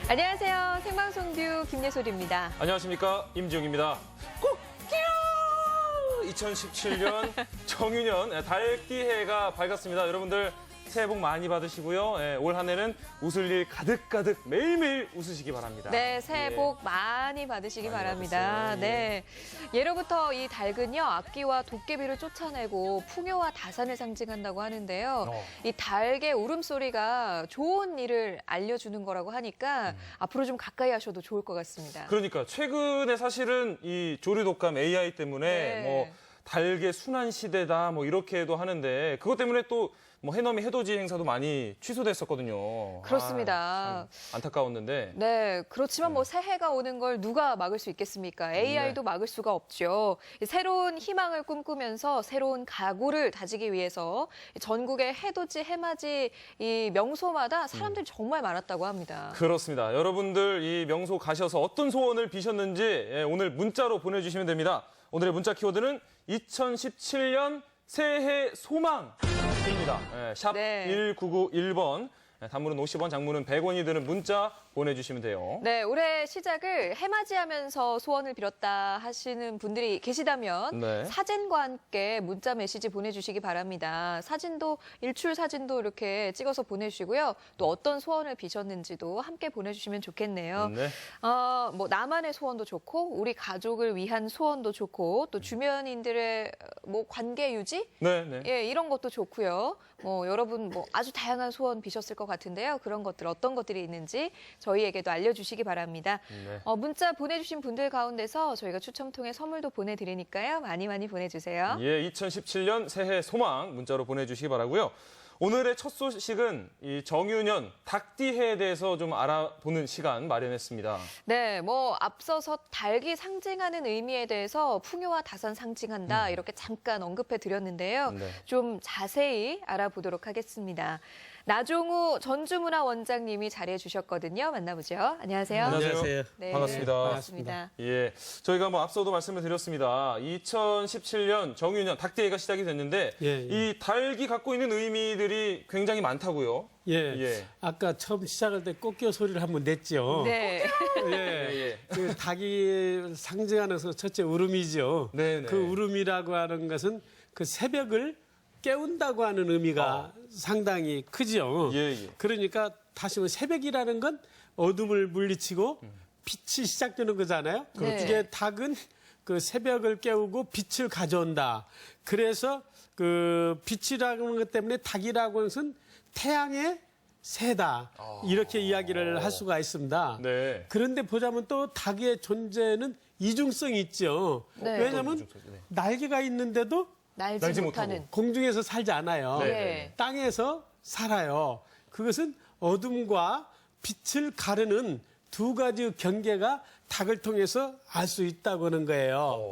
안녕하세요. 생방송뷰 김예솔입니다. 안녕하십니까, 임지웅입니다. 꼭끼요! 2017년 정유년 달기해가 밝았습니다. 여러분들 새해 복 많이 받으시고요. 올 한 해는 웃을 일 가득가득 매일매일 웃으시기 바랍니다. 네, 새해 복 많이 받으시기 바랍니다. 받으세요. 네, 예로부터 이 닭은요, 악귀와 도깨비를 쫓아내고 풍요와 다산을 상징한다고 하는데요. 이 닭의 울음소리가 좋은 일을 알려주는 거라고 하니까 앞으로 좀 가까이 하셔도 좋을 것 같습니다. 그러니까 최근에 사실은 이 조류독감 AI 때문에 네. 뭐 닭의 순환 시대다 뭐 이렇게도 하는데 그것 때문에 또 뭐 해넘이 해돋이 행사도 많이 취소됐었거든요. 그렇습니다. 참 안타까웠는데. 네, 그렇지만 뭐 새해가 오는 걸 누가 막을 수 있겠습니까? AI도 막을 수가 없죠. 새로운 희망을 꿈꾸면서 새로운 각오를 다지기 위해서 전국의 해돋이, 해맞이 이 명소마다 사람들이 정말 많았다고 합니다. 그렇습니다. 여러분들 이 명소 가셔서 어떤 소원을 비셨는지 오늘 문자로 보내주시면 됩니다. 오늘의 문자 키워드는 2017년 새해 소망입니다. 샵 네. 1991번. 단문은 50원, 장문은 100원이 드는 문자 보내주시면 돼요. 네, 올해 시작을 해맞이하면서 소원을 빌었다 하시는 분들이 계시다면 네. 사진과 함께 문자 메시지 보내주시기 바랍니다. 사진도 일출 사진도 이렇게 찍어서 보내주시고요. 또 어떤 소원을 비셨는지도 함께 보내주시면 좋겠네요. 네. 뭐 나만의 소원도 좋고 우리 가족을 위한 소원도 좋고 또 주변인들의 뭐 관계 유지 네. 예, 이런 것도 좋고요. 뭐 여러분 뭐 아주 다양한 소원 비셨을 것 같은데요. 그런 것들 어떤 것들이 있는지 저희에게도 알려주시기 바랍니다. 네. 문자 보내주신 분들 가운데서 저희가 추첨 통해 선물도 보내드리니까요. 많이 보내주세요. 예, 2017년 새해 소망 문자로 보내주시기 바라고요. 오늘의 첫 소식은 이 정유년 닭띠해에 대해서 좀 알아보는 시간 마련했습니다. 네, 뭐 앞서서 닭이 상징하는 의미에 대해서 풍요와 다산 상징한다 이렇게 잠깐 언급해 드렸는데요. 네. 좀 자세히 알아보도록 하겠습니다. 나종우 전주문화원장님이 자리해 주셨거든요. 만나보죠. 안녕하세요. 안녕하세요. 네, 반갑습니다. 반갑습니다. 예, 저희가 뭐 앞서도 말씀을 드렸습니다. 2017년 정유년 닭띠해가 시작이 됐는데 예. 이 닭이 갖고 있는 의미들이 굉장히 많다고요. 예. 아까 처음 시작할 때 꽃겨 소리를 한번 냈죠. 네. 예. 그 닭이 상징하는 첫째 울음이죠. 네. 그 울음이라고 하는 것은 그 새벽을 깨운다고 하는 의미가 상당히 크죠. 예. 그러니까 다시 말해 새벽이라는 건 어둠을 물리치고 빛이 시작되는 거잖아요. 네. 이게 닭은 그 새벽을 깨우고 빛을 가져온다. 그래서 그 빛이라는 것 때문에 닭이라고 하는 것은 태양의 새다. 이렇게 이야기를 할 수가 있습니다. 네. 그런데 보자면 또 닭의 존재는 이중성이 있죠. 네. 왜냐하면 네. 날개가 있는데도 날지 못하는. 공중에서 살지 않아요. 네. 땅에서 살아요. 그것은 어둠과 빛을 가르는 두 가지 경계가 닭을 통해서 알 수 있다고 하는 거예요.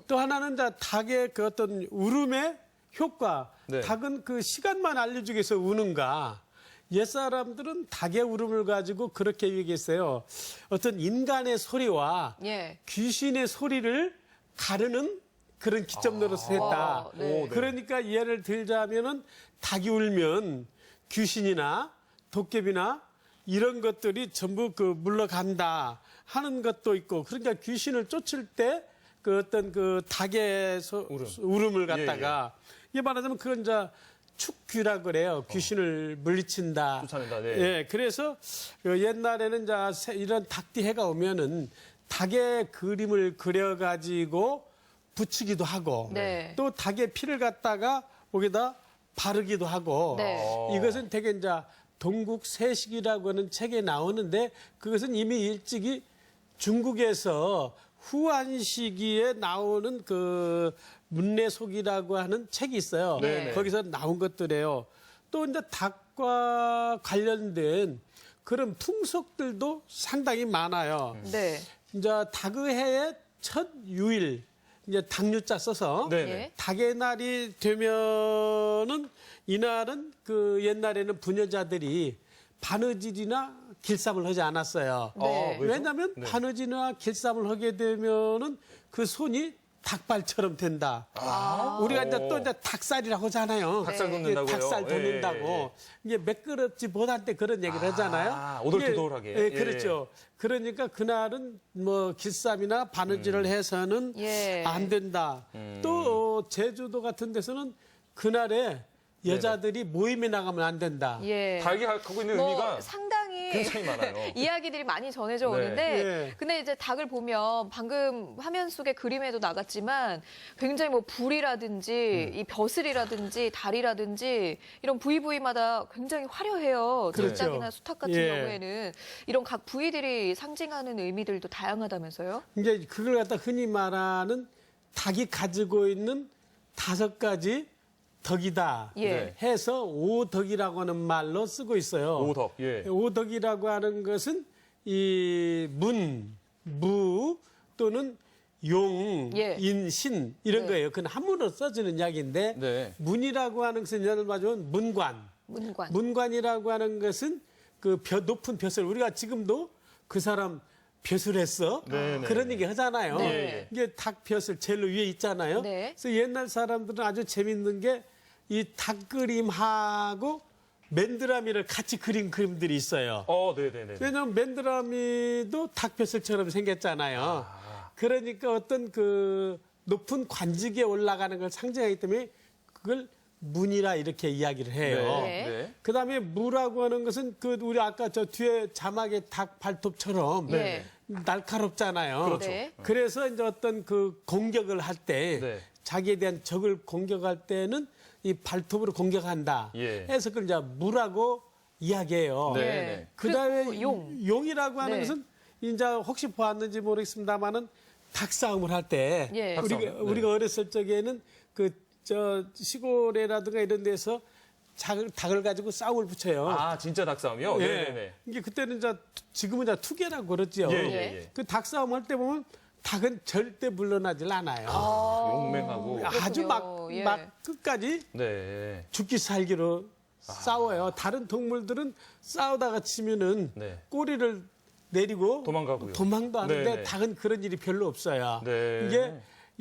또 하나는 닭의 그 어떤 울음의 효과. 네. 닭은 그 시간만 알려주기 위해서 우는가. 옛사람들은 닭의 울음을 가지고 그렇게 얘기했어요. 어떤 인간의 소리와 예. 귀신의 소리를 가르는 그런 기점으로서 했다. 네. 그러니까 예를 들자면은 닭이 울면 귀신이나 도깨비나 이런 것들이 전부 그 물러간다 하는 것도 있고, 그러니까 귀신을 쫓을 때 그 어떤 그 닭의 울음을 갖다가 이게 말하자면 그건 이제 축귀라 그래요. 귀신을 물리친다. 쫓아낸다. 네. 예, 그래서 그 옛날에는 이제 이런 닭띠해가 오면은 닭의 그림을 그려가지고 붙이기도 하고 네. 또 닭의 피를 갖다가 거기다 바르기도 하고 네. 이것은 되게 이제 동국세식이라고 하는 책에 나오는데 그것은 이미 일찍이 중국에서 후한 시기에 나오는 그 문례속이라고 하는 책이 있어요. 네. 거기서 나온 것들이에요. 또 이제 닭과 관련된 그런 풍속들도 상당히 많아요. 네. 이제 닭의해의 첫 유일, 이제 닭유자 써서 네네. 예. 닭의 날이 되면은 이날은 그 옛날에는 부녀자들이 바느질이나 길쌈을 하지 않았어요. 네. 왜죠? 왜냐하면 네. 바느질이나 길쌈을 하게 되면은 그 손이 닭발처럼 된다. 우리가 이제 또 이제 닭살이라고 하잖아요. 닭살 이게 돋는다고요? 닭살 예, 돋는다고. 예. 이게 매끄럽지 못할 때 그런 얘기를 하잖아요. 오돌토돌하게. 이게, 예, 그렇죠. 그러니까 그날은 뭐 길쌈이나 바느질을 해서는 예. 안 된다. 또 제주도 같은 데서는 그날에 여자들이 모임에 나가면 안 된다. 예. 닭이 갖고 있는 뭐 의미가 상당히 굉장히 많아요. 이야기들이 많이 전해져 네. 오는데 예. 근데 이제 닭을 보면 방금 화면 속의 그림에도 나갔지만 굉장히 뭐 불이라든지 이 벼슬이라든지 다리라든지 이런 부위마다 굉장히 화려해요. 그렇죠. 닭이나 수탉 같은 예. 경우에는 이런 각 부위들이 상징하는 의미들도 다양하다면서요? 이제 그걸 갖다 흔히 말하는 닭이 가지고 있는 5가지 덕이다 예. 네. 해서 오덕이라고 하는 말로 쓰고 있어요. 오덕. 예. 오덕이라고 하는 것은 이 문, 무 또는 용, 예. 인, 신 이런 네. 거예요. 그건 한문으로 써지는 이야기인데 네. 문이라고 하는 것은 예를 들면 문관. 문관. 문관이라고 하는 것은 그 높은 벼슬. 우리가 지금도 그 사람 벼슬했어. 네, 네. 그런 얘기 하잖아요. 네. 이게 닭 벼슬 제일 위에 있잖아요. 네. 그래서 옛날 사람들은 아주 재밌는 게 이 닭 그림하고 맨드라미를 같이 그린 그림들이 있어요. 네네네. 왜냐하면 맨드라미도 닭 벼슬처럼 생겼잖아요. 그러니까 어떤 그 높은 관직에 올라가는 걸 상징하기 때문에 그걸 문이라 이렇게 이야기를 해요. 네. 그다음에 무라고 하는 것은 그 우리 아까 저 뒤에 자막에 닭 발톱처럼 네. 날카롭잖아요. 그렇죠. 네. 그래서 이제 어떤 그 공격을 할 때 네. 자기에 대한 적을 공격할 때는 이 발톱으로 공격한다. 예. 해서 그걸 이제 무라고 이야기해요. 네. 네. 그다음에 그리고 용. 용이라고 하는 네. 것은 이제 혹시 보았는지 모르겠습니다만은 닭싸움을 할 때 예. 우리가, 닭싸움, 네. 우리가 어렸을 적에는 그 저 시골에라든가 이런 데서 닭을 가지고 싸움을 붙여요. 진짜 닭싸움이요? 예. 네네네. 이게 그때는 이제 지금은 이제 투개라고 그러죠. 예. 그 닭싸움 할 때 보면 닭은 절대 물러나질 않아요. 용맹하고. 아주 막 그렇군요. 예. 끝까지 네. 죽기 살기로 싸워요. 다른 동물들은 싸우다가 치면은 네. 꼬리를 내리고 도망가고요. 도망도 하는데 네네. 닭은 그런 일이 별로 없어요. 네. 이게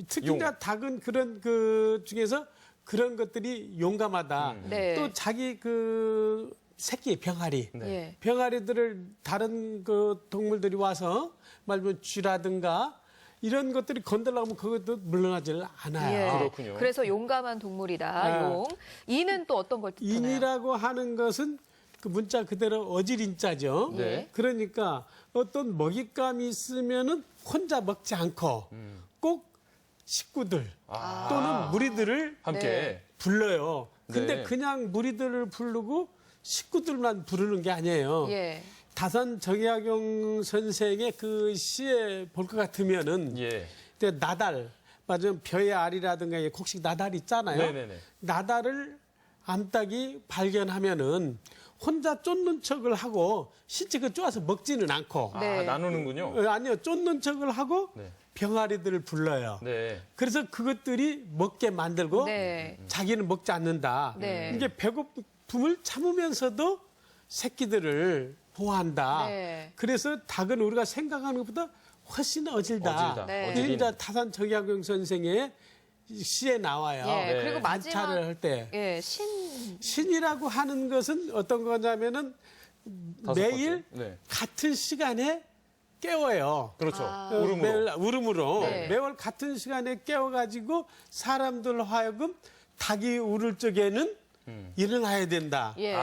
특히 용. 이제 닭은 그런 그 중에서 그런 것들이 용감하다. 네. 또 자기 그 새끼 병아리, 네. 예. 병아리들을 다른 그 동물들이 와서 말하면 쥐라든가 이런 것들이 건들려면 그것도 물러나질 않아요. 예. 그렇군요. 그래서 용감한 동물이다. 아. 용. 이는 또 어떤 걸 뜻하나요? 인이라고 하는 것은 그 문자 그대로 어질인자죠. 네. 그러니까 어떤 먹잇감이 있으면은 혼자 먹지 않고 꼭 식구들 또는 무리들을 함께. 네. 불러요. 근데 네. 그냥 무리들을 부르고 식구들만 부르는 게 아니에요. 예. 다산 정약용 선생의 그 시에 볼 것 같으면은 예. 근데 나달 맞으면 벼의 알이라든가 곡식 나달 있잖아요. 네네네. 나달을 암탉이 발견하면은 혼자 쫓는 척을 하고 실제 그 쪼아서 먹지는 않고 네. 나누는군요. 아니요 쫓는 척을 하고 네. 병아리들을 불러요. 네. 그래서 그것들이 먹게 만들고 네. 자기는 먹지 않는다. 네. 이게 배고픔을 참으면서도 새끼들을 보호한다. 네. 그래서 닭은 우리가 생각하는 것보다 훨씬 어질다. 어질다. 네. 이게 이제 다산 정약용 선생의 시에 나와요. 예. 네. 그리고 마지막 관찰을 할 때. 예, 신. 신이라고 하는 것은 어떤 거냐면은 다섯 매일 번째. 네. 같은 시간에 깨워요. 그렇죠. 아. 울음으로. 매일 울음으로 네. 매월 같은 시간에 깨워가지고 사람들 하여금 닭이 울을 적에는 일어나야 된다. 예.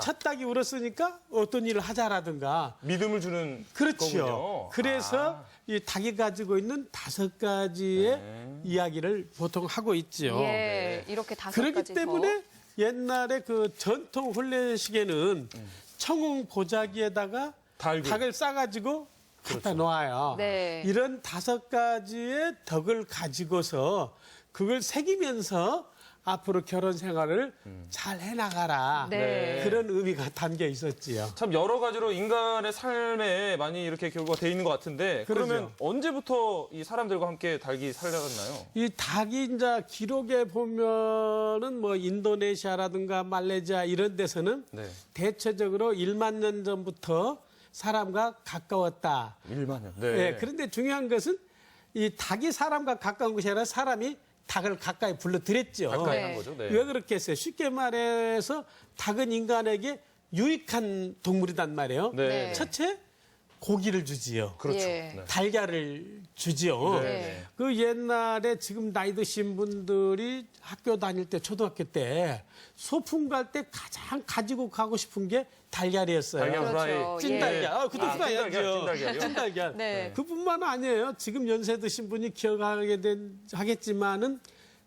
첫 닭이 울었으니까 어떤 일을 하자라든가. 믿음을 주는 그렇죠. 거군요. 그래서 이 닭이 가지고 있는 5가지의 이야기를 보통 하고 있죠. 예. 이렇게 다섯 그렇기 가지 때문에 옛날에 그 전통 혼례식에는 청웅 보자기에다가 달고. 닭을 싸가지고 갖다 놓아요. 네. 이런 5가지의 덕을 가지고서 그걸 새기면서 앞으로 결혼 생활을 잘 해나가라. 네. 그런 의미가 담겨 있었지요. 참 여러 가지로 인간의 삶에 많이 이렇게 결과가 돼 있는 것 같은데 그러죠. 그러면 언제부터 이 사람들과 함께 닭이 살아갔나요? 이 닭이 이제 기록에 보면은 뭐 인도네시아라든가 말레이시아 이런 데서는 네. 대체적으로 1만 년 전부터 사람과 가까웠다. 1만 년. 예, 그런데 중요한 것은 이 닭이 사람과 가까운 것이 아니라 사람이 닭을 가까이 불러들였죠. 가까이 네. 한 거죠. 네. 왜 그렇게 했어요? 쉽게 말해서 닭은 인간에게 유익한 동물이단 말이에요. 네. 첫째, 고기를 주지요. 그렇죠. 예. 네. 달걀을 주지요. 네. 그 옛날에 지금 나이 드신 분들이 학교 다닐 때, 초등학교 때 소풍 갈 때 가장 가지고 가고 싶은 게 달걀이었어요. 달걀 프라이. 그렇죠. 찐달걀. 예. 그것도 프라이야죠. 찐달걀이요? 찐달걀. 네. 그뿐만 아니에요. 지금 연세 드신 분이 하겠지만은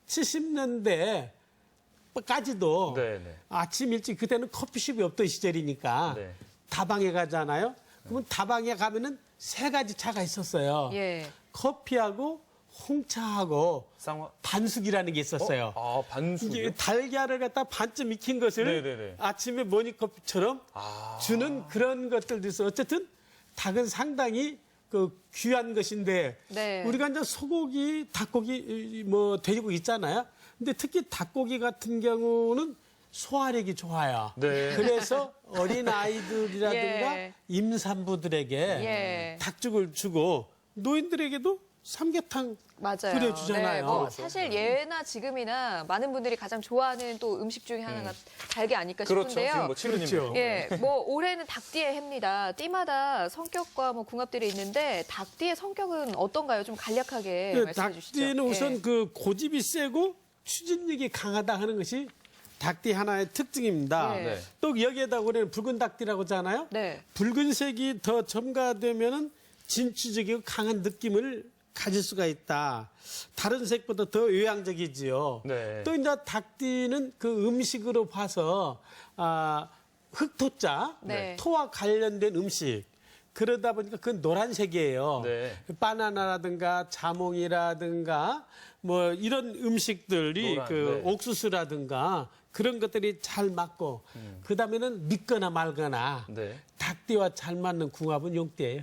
70년대까지도 네, 네. 아침 일찍 그때는 커피숍이 없던 시절이니까 네. 다방에 가잖아요. 그러면 다방에 가면은 세 가지 차가 있었어요. 예. 커피하고 홍차하고 쌍화. 반숙이라는 게 있었어요. 아, 반숙이요? 이게 달걀을 갖다 반쯤 익힌 것을 네네네. 아침에 모닝커피처럼 아. 주는 그런 것들도 있어. 어쨌든 닭은 상당히 그 귀한 것인데 네. 우리가 이제 소고기, 닭고기, 뭐 돼지고기 있잖아요. 근데 특히 닭고기 같은 경우는 소화력이 좋아요. 네. 그래서 어린 아이들이라든가 예. 임산부들에게 예. 닭죽을 주고 노인들에게도 삼계탕 맞아요. 끓여주잖아요. 네, 뭐 사실 예나 지금이나 많은 분들이 가장 좋아하는 또 음식 중에 하나가 달게 아닐까 그렇죠. 싶은데요. 지금 뭐 치루님. 그렇죠. 예, 뭐 올해는 닭띠의 해입니다. 띠마다 성격과 뭐 궁합들이 있는데 닭띠의 성격은 어떤가요? 좀 간략하게 그 말씀해 주시죠. 닭띠는 우선 예. 그 고집이 세고 추진력이 강하다 하는 것이 닭띠 하나의 특징입니다. 네. 네. 또 여기에다 우리는 붉은 닭띠라고 하잖아요. 네. 붉은색이 더 첨가되면은 진취적이고 강한 느낌을 가질 수가 있다. 다른 색보다 더 외향적이지요. 네. 또 이제 닭띠는 그 음식으로 봐서 흑토자, 네. 토와 관련된 음식. 그러다 보니까 그건 노란색이에요. 네. 바나나라든가 자몽이라든가 뭐 이런 음식들이 노란, 그 네. 옥수수라든가 그런 것들이 잘 맞고 그다음에는 믿거나 말거나 네. 닭띠와 잘 맞는 궁합은 용띠예요.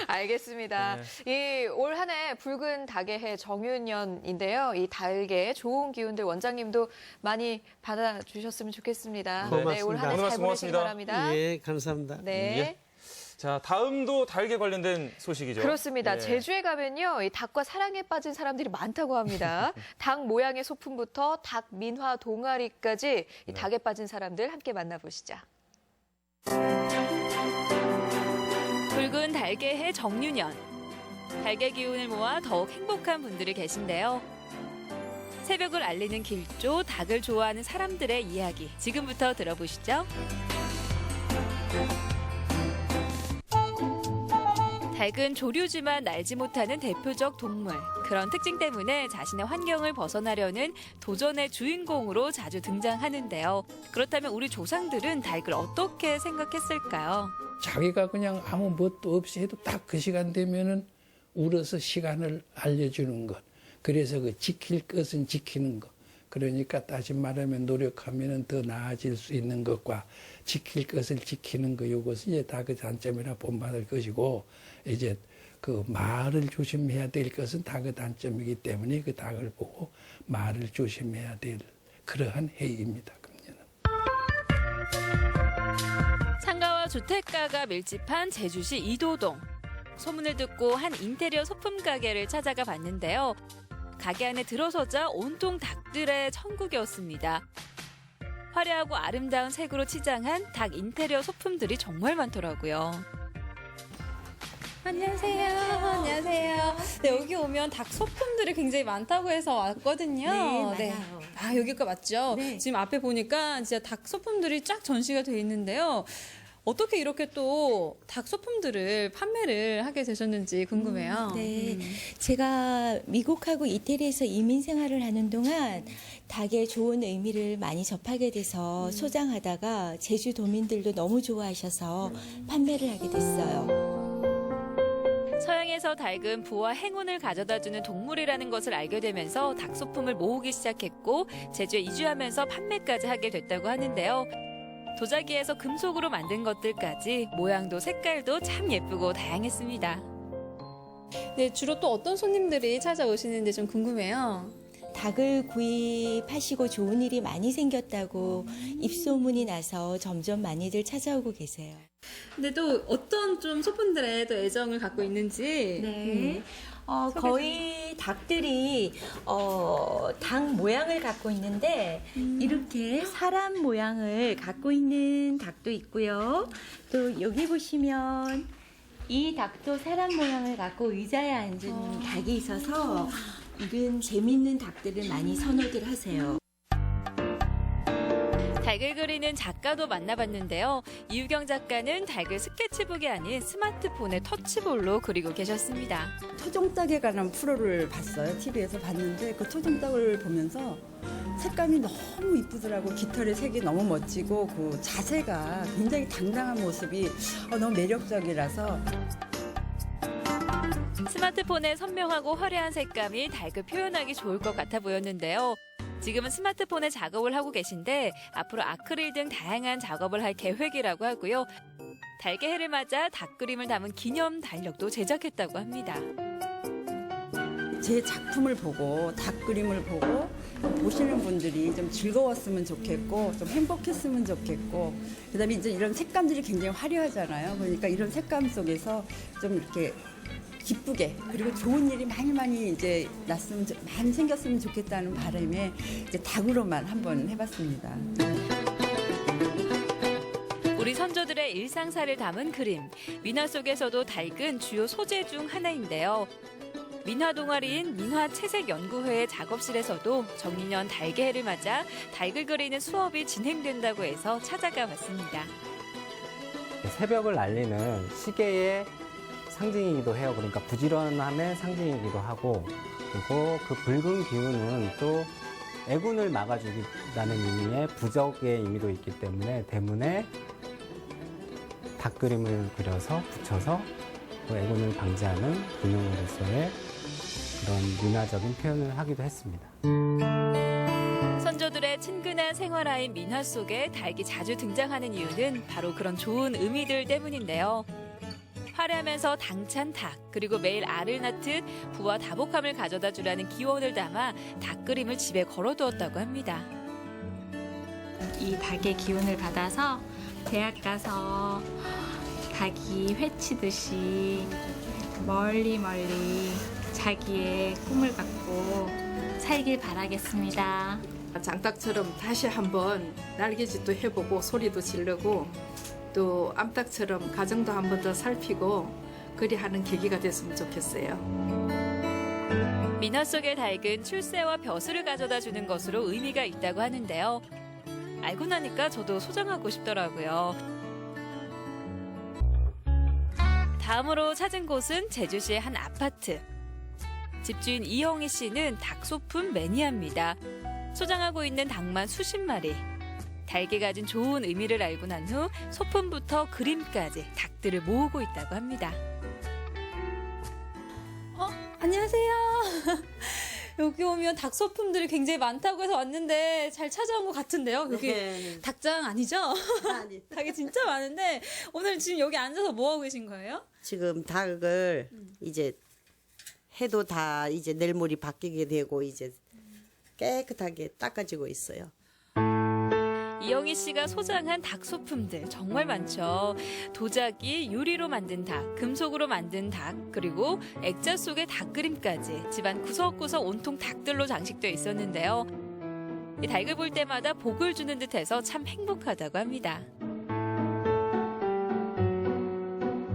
알겠습니다. 이 올 한 해 붉은 닭의 해 정윤년인데요. 이 닭의 좋은 기운들 원장님도 많이 받아주셨으면 좋겠습니다. 고맙습니다. 네, 올 한 해 오늘 잘 말씀 보내시기 고맙습니다. 바랍니다. 예, 감사합니다. 네. 예. 자, 다음도 닭에 관련된 소식이죠. 그렇습니다. 예. 제주에 가면요, 이 닭과 사랑에 빠진 사람들이 많다고 합니다. 닭 모양의 소품부터 닭 민화 동아리까지 이 닭에 빠진 사람들 함께 만나보시죠. 붉은 달개 해 정유년. 달개 기운을 모아 더욱 행복한 분들이 계신데요. 새벽을 알리는 길조, 닭을 좋아하는 사람들의 이야기. 지금부터 들어보시죠. 닭은 조류지만 날지 못하는 대표적 동물. 그런 특징 때문에 자신의 환경을 벗어나려는 도전의 주인공으로 자주 등장하는데요. 그렇다면 우리 조상들은 닭을 어떻게 생각했을까요? 자기가 그냥 아무 뭣도 없이 해도 딱 그 시간 되면은 울어서 시간을 알려주는 것. 그래서 그 지킬 것은 지키는 것. 그러니까 다시 말하면 노력하면은 더 나아질 수 있는 것과 지킬 것을 지키는 것. 이것이 이제 닭의 단점이라 본받을 것이고 이제 그 말을 조심해야 될 것은 닭의 단점이기 때문에 그 닭을 보고 말을 조심해야 될 그러한 해입니다. 금년은. 상가와 주택가가 밀집한 제주시 이도동. 소문을 듣고 한 인테리어 소품 가게를 찾아가 봤는데요. 가게 안에 들어서자 온통 닭들의 천국이었습니다. 화려하고 아름다운 색으로 치장한 닭 인테리어 소품들이 정말 많더라고요. 안녕하세요. 안녕하세요. 네, 여기 오면 닭 소품들이 굉장히 많다고 해서 왔거든요. 네, 많아요. 아, 여기가 맞죠? 네. 지금 앞에 보니까 진짜 닭 소품들이 쫙 전시가 돼 있는데요. 어떻게 이렇게 또 닭 소품들을 판매를 하게 되셨는지 궁금해요. 네. 제가 미국하고 이태리에서 이민 생활을 하는 동안 닭의 좋은 의미를 많이 접하게 돼서 소장하다가 제주도민들도 너무 좋아하셔서 판매를 하게 됐어요. 서양에서 닭은 부와 행운을 가져다주는 동물이라는 것을 알게 되면서 닭 소품을 모으기 시작했고 제주에 이주하면서 판매까지 하게 됐다고 하는데요. 도자기에서 금속으로 만든 것들까지 모양도 색깔도 참 예쁘고 다양했습니다. 네, 주로 또 어떤 손님들이 찾아오시는지 좀 궁금해요. 닭을 구입하시고 좋은 일이 많이 생겼다고 입소문이 나서 점점 많이들 찾아오고 계세요. 근데 또 어떤 좀 소품들에 또 애정을 갖고 있는지. 네. 거의 닭들이 닭 모양을 갖고 있는데 이렇게 사람 모양을 갖고 있는 닭도 있고요. 또 여기 보시면 이 닭도 사람 모양을 갖고 의자에 앉은 닭이 있어서 이런 재밌는 닭들을 많이 선호들 하세요. 닭을 그리는 작가도 만나봤는데요. 이유경 작가는 닭을 스케치북이 아닌 스마트폰의 터치볼로 그리고 계셨습니다. 토종닭에 관한 프로를 봤어요. TV에서 봤는데 그 토종닭을 보면서 색감이 너무 이쁘더라고. 깃털의 색이 너무 멋지고 그 자세가 굉장히 당당한 모습이 너무 매력적이라서 스마트폰의 선명하고 화려한 색감이 닭을 표현하기 좋을 것 같아 보였는데요. 지금은 스마트폰에 작업을 하고 계신데 앞으로 아크릴 등 다양한 작업을 할 계획이라고 하고요. 닭의 해를 맞아 닭 그림을 담은 기념 달력도 제작했다고 합니다. 제 작품을 보고 닭 그림을 보고 보시는 분들이 좀 즐거웠으면 좋겠고 좀 행복했으면 좋겠고 그다음에 이제 이런 색감들이 굉장히 화려하잖아요. 그러니까 이런 색감 속에서 좀 이렇게 기쁘게 그리고 좋은 일이 많이 이제 많이 생겼으면 좋겠다는 바람에 이제 닭으로만 한번 해봤습니다. 우리 선조들의 일상사를 담은 그림. 민화 속에서도 닭은 주요 소재 중 하나인데요. 민화 동아리인 민화채색연구회의 작업실에서도 정인년 닭의 해를 맞아 닭을 그리는 수업이 진행된다고 해서 찾아가 봤습니다. 새벽을 알리는 시계의 상징이기도 해요. 그러니까 부지런함의 상징이기도 하고 그리고 그 붉은 기운은 또 애군을 막아주기라는 의미의 부적의 의미도 있기 때문에 대문에 닭 그림을 그려서 붙여서 그 애군을 방지하는 기능으로서의 그런 민화적인 표현을 하기도 했습니다. 선조들의 친근한 생활화인 민화 속에 닭이 자주 등장하는 이유는 바로 그런 좋은 의미들 때문인데요. 화려하면서 당찬 닭, 그리고 매일 알을 낳듯 부와 다복함을 가져다 주라는 기원을 담아 닭 그림을 집에 걸어두었다고 합니다. 이 닭의 기운을 받아서 대학 가서 닭이 회치듯이 멀리 자기의 꿈을 갖고 살길 바라겠습니다. 장닭처럼 다시 한번 날개짓도 해보고 소리도 지르고 또 암탉처럼 가정도 한 번 더 살피고 그리 하는 계기가 됐으면 좋겠어요. 민화 속의 닭은 출세와 벼슬을 가져다 주는 것으로 의미가 있다고 하는데요. 알고 나니까 저도 소장하고 싶더라고요. 다음으로 찾은 곳은 제주시의 한 아파트. 집주인 이영희 씨는 닭 소품 매니아입니다. 소장하고 있는 닭만 수십 마리. 닭이 가진 좋은 의미를 알고 난 후 소품부터 그림까지 닭들을 모으고 있다고 합니다. 안녕하세요. 여기 오면 닭 소품들이 굉장히 많다고 해서 왔는데 잘 찾아온 것 같은데요. 여기 네. 닭장 아니죠? 아니. 닭이 진짜 많은데 오늘 지금 여기 앉아서 뭐 하고 계신 거예요? 지금 닭을 이제 해도 다 이제 내일모레 바뀌게 되고 이제 깨끗하게 닦아지고 있어요. 이영희 씨가 소장한 닭 소품들 정말 많죠. 도자기, 유리로 만든 닭, 금속으로 만든 닭, 그리고 액자 속의 닭 그림까지 집안 구석구석 온통 닭들로 장식되어 있었는데요. 이 닭을 볼 때마다 복을 주는 듯해서 참 행복하다고 합니다.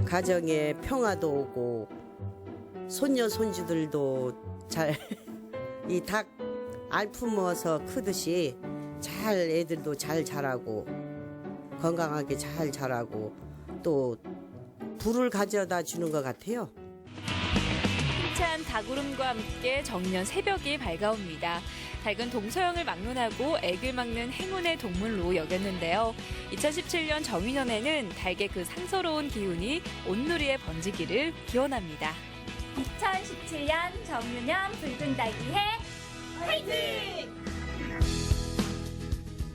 가정에 평화도 오고 손녀 손주들도 잘 이 닭 알 품어서 크듯이 잘 애들도 잘 자라고 건강하게 잘 자라고 또 불을 가져다 주는 것 같아요. 힘찬 닭울음과 함께 정년 새벽이 밝아옵니다. 닭은 동서양을 막론하고 액을 막는 행운의 동물로 여겼는데요. 2017년 정인년에는 닭의 그 상서로운 기운이 온누리에 번지기를 기원합니다. 2017년 정유년 붉은 닭이 해 화이팅!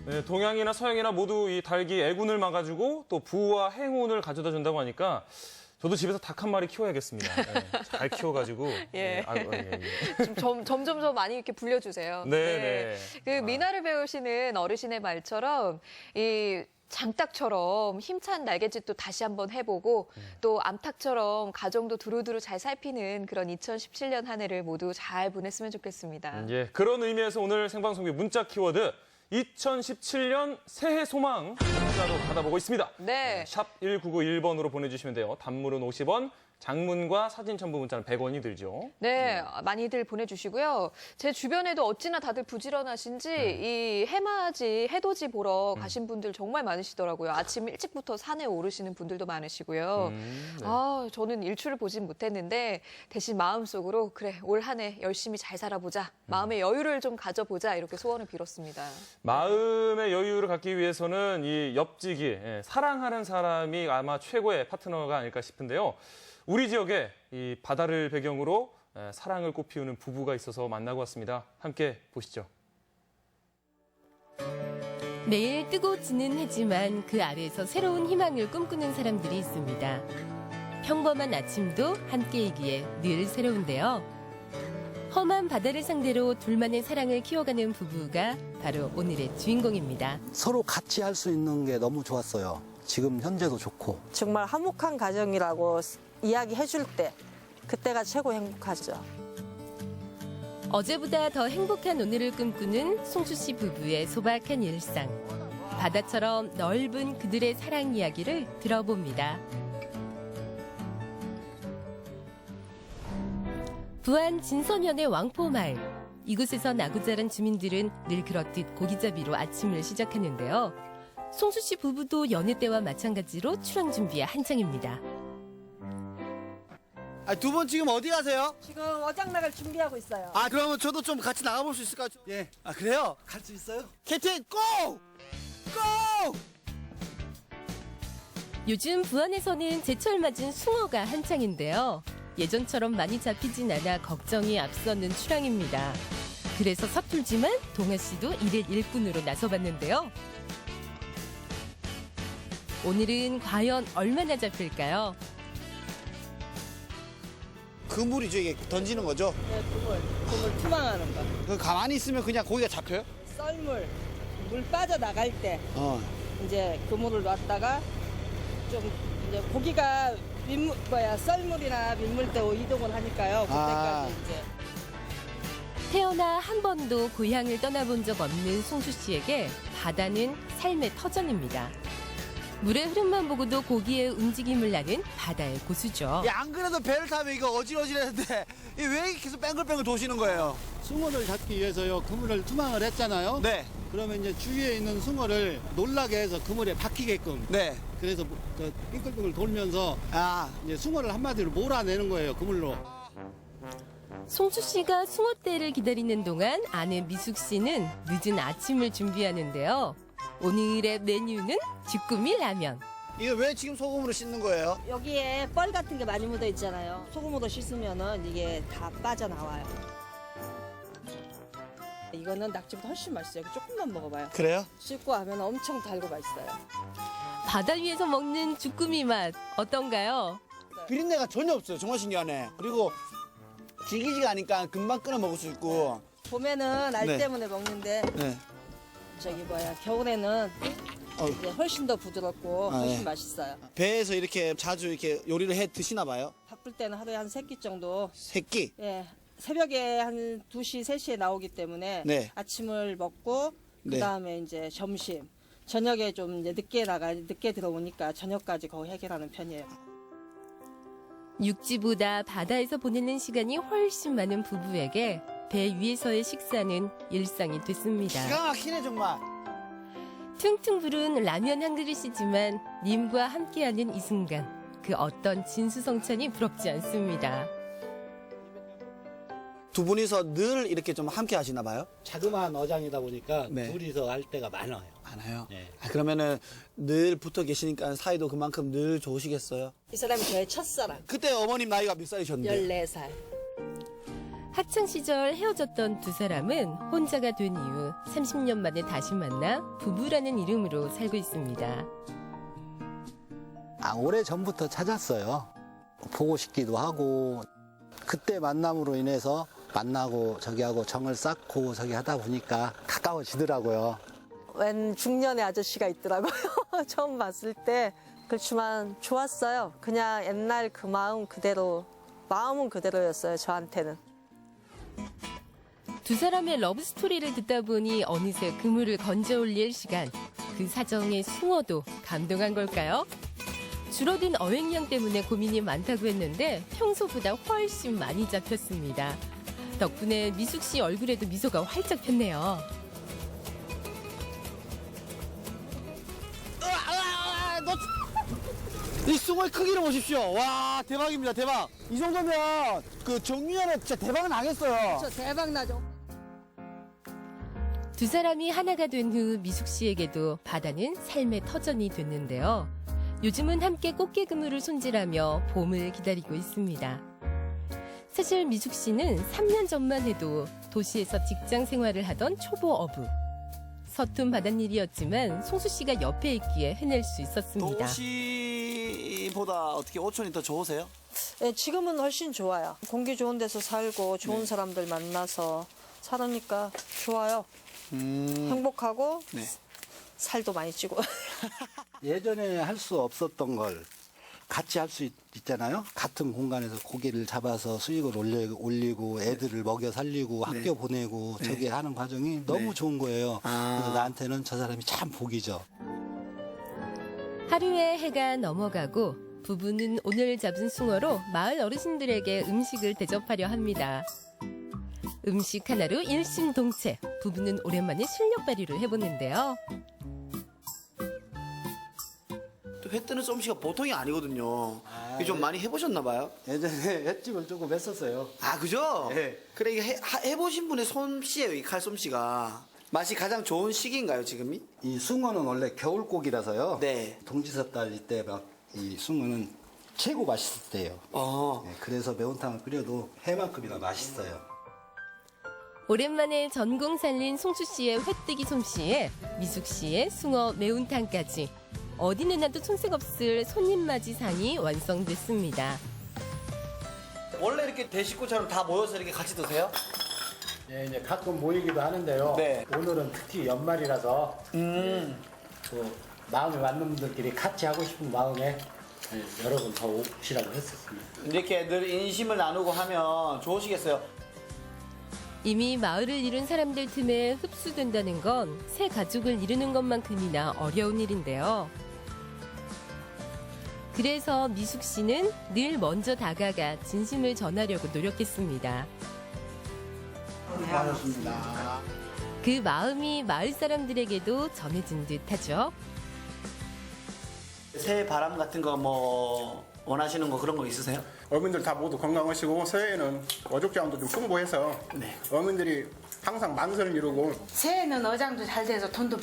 네, 동양이나 서양이나 모두 이 닭이 애군을 막아주고 또 부와 행운을 가져다 준다고 하니까 저도 집에서 닭 한 마리 키워야겠습니다. 예, 잘 키워가지고. 예. 예. 점점 많이 이렇게 불려주세요. 네. 그 미나를 배우시는 어르신의 말처럼 이 장닭처럼 힘찬 날갯짓도 다시 한번 해보고 또 암탉처럼 가정도 두루두루 잘 살피는 그런 2017년 한 해를 모두 잘 보냈으면 좋겠습니다. 예, 그런 의미에서 오늘 생방송의 문자 키워드 2017년 새해 소망 문자로 받아보고 있습니다. 네. 샵 1991번으로 보내주시면 돼요. 단문은 50원, 장문과 사진 첨부 문자는 100원이 들죠. 네, 많이들 보내주시고요. 제 주변에도 어찌나 다들 부지런하신지 이 해맞이, 해돋이 보러 가신 분들 정말 많으시더라고요. 아침 일찍부터 산에 오르시는 분들도 많으시고요. 네. 저는 일출을 보진 못했는데 대신 마음속으로 그래, 올 한 해 열심히 잘 살아보자. 마음의 여유를 좀 가져보자. 이렇게 소원을 빌었습니다. 마음의 여유를 갖기 위해서는 이 옆지기, 사랑하는 사람이 아마 최고의 파트너가 아닐까 싶은데요. 우리 지역에 이 바다를 배경으로 사랑을 꽃피우는 부부가 있어서 만나고 왔습니다. 함께 보시죠. 매일 뜨고 지는 해지만 그 아래에서 새로운 희망을 꿈꾸는 사람들이 있습니다. 평범한 아침도 함께이기에 늘 새로운데요. 험한 바다를 상대로 둘만의 사랑을 키워가는 부부가 바로 오늘의 주인공입니다. 서로 같이 할 수 있는 게 너무 좋았어요. 지금 현재도 좋고. 정말 화목한 가정이라고 이야기해 줄 때 그때가 최고 행복하죠. 어제보다 더 행복한 오늘을 꿈꾸는 송수 씨 부부의 소박한 일상. 바다처럼 넓은 그들의 사랑 이야기를 들어봅니다. 부안 진선현의 왕포마을. 이곳에서 나고 자란 주민들은 늘 그렇듯 고기잡이로 아침을 시작하는데요. 송수 씨 부부도 여느 때와 마찬가지로 출항 준비에 한창입니다. 두 분 지금 어디 가세요? 지금 어장 나갈 준비하고 있어요. 그러면 저도 좀 같이 나가볼 수 있을까요? 예. 그래요? 갈 수 있어요? 캡틴, 고! 고! 요즘 부안에서는 제철 맞은 숭어가 한창인데요. 예전처럼 많이 잡히진 않아 걱정이 앞서는 출항입니다. 그래서 서툴지만 동아 씨도 일일 일꾼으로 나서봤는데요. 오늘은 과연 얼마나 잡힐까요? 그물이죠, 이게 던지는 거죠? 네, 그물 투망하는 거. 그 가만히 있으면 그냥 고기가 잡혀요? 썰물, 물 빠져나갈 때 이제 그물을 놨다가 좀 이제 고기가 썰물이나 민물대로 이동을 하니까요. 그때까지 이제. 태어나 한 번도 고향을 떠나본 적 없는 송수 씨에게 바다는 삶의 터전입니다. 물의 흐름만 보고도 고기의 움직임을 나는 바다의 고수죠. 안 그래도 배를 타면 이거 어질어질했는데 왜 이렇게 계속 뺑글뺑글 도시는 거예요? 숭어를 잡기 위해서요 그물을 투망을 했잖아요. 네. 그러면 이제 주위에 있는 숭어를 놀라게 해서 그물에 박히게끔. 네. 그래서 그 빙글빙글 돌면서 이제 숭어를 한마디로 몰아내는 거예요 그물로. 송수 씨가 숭어떼를 기다리는 동안 아내 미숙 씨는 늦은 아침을 준비하는데요. 오늘의 메뉴는 주꾸미 라면. 이거 왜 지금 소금으로 씻는 거예요? 여기에 뻘 같은 게 많이 묻어 있잖아요. 소금으로 씻으면은 이게 다 빠져나와요. 이거는 낙지보다 훨씬 맛있어요. 조금만 먹어봐요. 그래요? 씻고 하면 엄청 달고 맛있어요. 바다 위에서 먹는 주꾸미 맛 어떤가요? 비린내가 전혀 없어요. 정말 신기하네. 그리고 질기지가 않으니까 금방 끊어 먹을 수 있고. 봄에는 알 네. 때문에 먹는데 네. 겨울에는 이제 훨씬 더 부드럽고 훨씬 맛있어요. 배에서 이렇게 자주 이렇게 요리를 해 드시나 봐요? 바쁠 때는 하루에 한 3끼 정도. 3끼? 예. 새벽에 한 2시, 3시에 나오기 때문에 네. 아침을 먹고 그다음에 이제 점심, 저녁에 좀 이제 늦게 들어오니까 저녁까지 거의 해결하는 편이에요. 육지보다 바다에서 보내는 시간이 훨씬 많은 부부에게 배 위에서의 식사는 일상이 됐습니다. 기가 막히네 정말. 퉁퉁 부른 라면 한 그릇이지만 님과 함께하는 이 순간 그 어떤 진수성찬이 부럽지 않습니다. 두 분이서 늘 이렇게 좀 함께 하시나 봐요? 자그마한 어장이다 보니까 네. 둘이서 할 때가 많아요. 많아요? 네. 그러면은 늘 붙어 계시니까 사이도 그만큼 늘 좋으시겠어요? 이 사람이 저의 첫사랑. 그때 어머님 나이가 몇 살이셨는데? 14살. 학창시절 헤어졌던 두 사람은 혼자가 된 이후 30년 만에 다시 만나 부부라는 이름으로 살고 있습니다. 오래 전부터 찾았어요. 보고 싶기도 하고 그때 만남으로 인해서 만나고 저기하고 정을 쌓고 저기 하다 보니까 가까워지더라고요. 웬 중년의 아저씨가 있더라고요. 처음 봤을 때. 그렇지만 좋았어요. 그냥 옛날 그 마음 그대로, 마음은 그대로였어요, 저한테는. 두 사람의 러브 스토리를 듣다 보니 어느새 그물을 건져 올릴 시간. 그 사정의 숭어도 감동한 걸까요? 줄어든 어획량 때문에 고민이 많다고 했는데 평소보다 훨씬 많이 잡혔습니다. 덕분에 미숙 씨 얼굴에도 미소가 활짝 폈네요. 이 숭어의 크기를 보십시오. 와, 대박입니다, 대박. 이 정도면 그 정유연은 진짜 대박 나겠어요. 저 대박 나죠. 두 사람이 하나가 된 후 미숙 씨에게도 바다는 삶의 터전이 됐는데요. 요즘은 함께 꽃게 그물을 손질하며 봄을 기다리고 있습니다. 사실 미숙 씨는 3년 전만 해도 도시에서 직장 생활을 하던 초보 어부. 서툰 바닷일이었지만 송수 씨가 옆에 있기에 해낼 수 있었습니다. 도시보다 어떻게 오천이 더 좋으세요? 네, 지금은 훨씬 좋아요. 공기 좋은 데서 살고 좋은 사람들 만나서 살으니까 좋아요. 행복하고 살도 많이 찌고. 예전에 할 수 없었던 걸 같이 할 수 있잖아요. 같은 공간에서 고기를 잡아서 수익을 올리고 애들을 먹여 살리고 학교 보내고 저게 하는 과정이 너무 좋은 거예요. 그래서 나한테는 저 사람이 참 복이죠. 하루에 해가 넘어가고 부부는 오늘 잡은 숭어로 마을 어르신들에게 음식을 대접하려 합니다. 음식 하나로 일심동체. 부부는 오랜만에 실력 발휘를 해보는데요. 회 뜨는 솜씨가 보통이 아니거든요. 이게 좀 많이 해보셨나 봐요? 예전에 횟집을 조금 했었어요. 아, 그죠? 네. 그래, 이게 해보신 분의 솜씨예요, 이 칼솜씨가. 맛이 가장 좋은 시기인가요, 지금이? 이 숭어는 원래 겨울고기라서요. 네. 동지섣달 이때 막 이 숭어는 최고 맛있을 때예요. 네, 그래서 매운탕을 끓여도 회만큼이나 맛있어요. 오랜만에 전공 살린 송수 씨의 회뜨기 솜씨에 미숙 씨의 숭어 매운탕까지 어디 내놔도 손색 없을 손님맞이상이 완성됐습니다. 원래 이렇게 대식구처럼 다 모여서 이렇게 같이 드세요? 예, 이제 가끔 모이기도 하는데요. 네. 오늘은 특히 연말이라서 또 마음에 맞는 분들끼리 같이 하고 싶은 마음에 여러 분 더 오시라고 했었습니다. 이렇게 늘 인심을 나누고 하면 좋으시겠어요? 이미 마을을 이룬 사람들 틈에 흡수된다는 건 새 가족을 이루는 것만큼이나 어려운 일인데요. 그래서 미숙 씨는 늘 먼저 다가가 진심을 전하려고 노력했습니다. 고맙습니다. 그 마음이 마을 사람들에게도 전해진 듯하죠. 새해 바람 같은 거 뭐 원하시는 거 그런 거 있으세요? 어민들 다 모두 건강하시고 새해에는 어족장도 좀 풍부해서 어민들이 항상 만선을 이루고 새해는 어장도 잘 돼서 돈도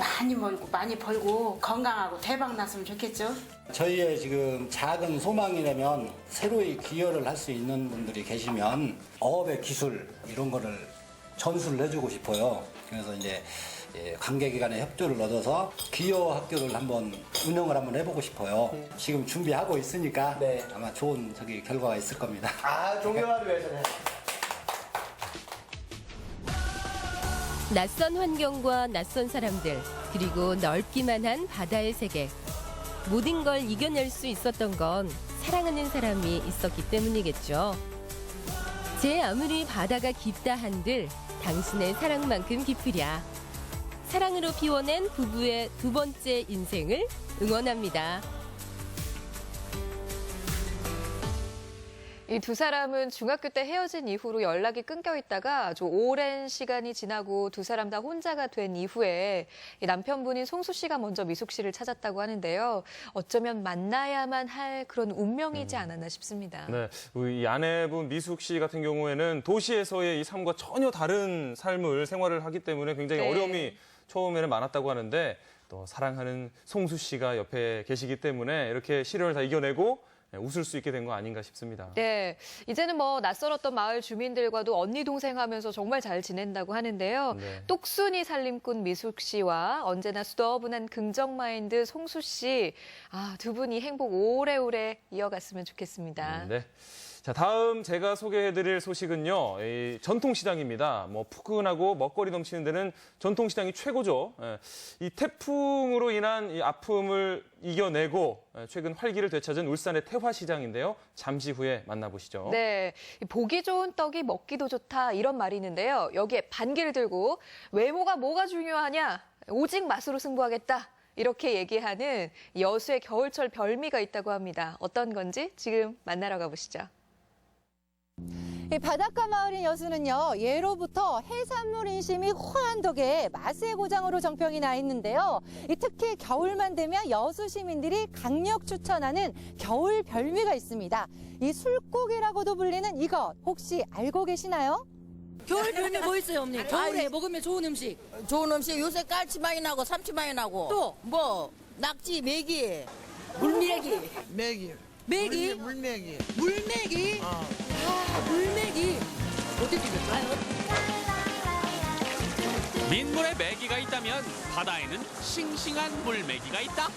많이 벌고 건강하고 대박 났으면 좋겠죠. 저희의 지금 작은 소망이라면 새로이 기여를 할 수 있는 분들이 계시면 어업의 기술 이런 거를 전수를 해주고 싶어요. 그래서 이제 관계기관의 협조를 얻어서 기여 학교를 한번 운영을 한번 해보고 싶어요. 지금 준비하고 있으니까 아마 좋은 결과가 있을 겁니다. 아, 존경하기 위해서는. 낯선 환경과 낯선 사람들, 그리고 넓기만 한 바다의 세계. 모든 걸 이겨낼 수 있었던 건 사랑하는 사람이 있었기 때문이겠죠. 제 아무리 바다가 깊다 한들 당신의 사랑만큼 깊으랴. 사랑으로 피워낸 부부의 두 번째 인생을 응원합니다. 이 두 사람은 중학교 때 헤어진 이후로 연락이 끊겨 있다가 아주 오랜 시간이 지나고 두 사람 다 혼자가 된 이후에 이 남편분인 송수 씨가 먼저 미숙 씨를 찾았다고 하는데요. 어쩌면 만나야만 할 그런 운명이지 않았나 싶습니다. 네, 이 아내분 미숙 씨 같은 경우에는 도시에서의 이 삶과 전혀 다른 생활을 하기 때문에 굉장히 어려움이 처음에는 많았다고 하는데 또 사랑하는 송수 씨가 옆에 계시기 때문에 이렇게 시련을 다 이겨내고 웃을 수 있게 된 거 아닌가 싶습니다. 네, 이제는 뭐 낯설었던 마을 주민들과도 언니 동생 하면서 정말 잘 지낸다고 하는데요. 네. 똑순이 살림꾼 미숙 씨와 언제나 수더분한 긍정 마인드 송수 씨, 두 분이 행복 오래오래 이어갔으면 좋겠습니다. 네. 자, 다음 제가 소개해드릴 소식은요, 이 전통시장입니다. 뭐 푸근하고 먹거리 넘치는 데는 전통시장이 최고죠. 이 태풍으로 인한 이 아픔을 이겨내고 최근 활기를 되찾은 울산의 태화시장인데요. 잠시 후에 만나보시죠. 네, 보기 좋은 떡이 먹기도 좋다 이런 말이 있는데요. 여기에 반기를 들고 외모가 뭐가 중요하냐? 오직 맛으로 승부하겠다. 이렇게 얘기하는 여수의 겨울철 별미가 있다고 합니다. 어떤 건지 지금 만나러 가보시죠. 이 바닷가 마을인 여수는요, 예로부터 해산물 인심이 호한 덕에 맛의 고장으로 정평이 나 있는데요. 특히 겨울만 되면 여수 시민들이 강력 추천하는 겨울 별미가 있습니다. 이 술국이라고도 불리는 이것 혹시 알고 계시나요? 겨울 별미 뭐 있어요, 어머니? 겨울에 먹으면 좋은 음식. 좋은 음식 요새 깔치 많이 나고 삼치 많이 나고 또? 뭐 낙지, 메기, 물메기. 메기, 메기? 물메기. 물메기? 물메기. 어떻게 생겼죠? 민물에 메기가 있다면 바다에는 싱싱한 물메기가 있다.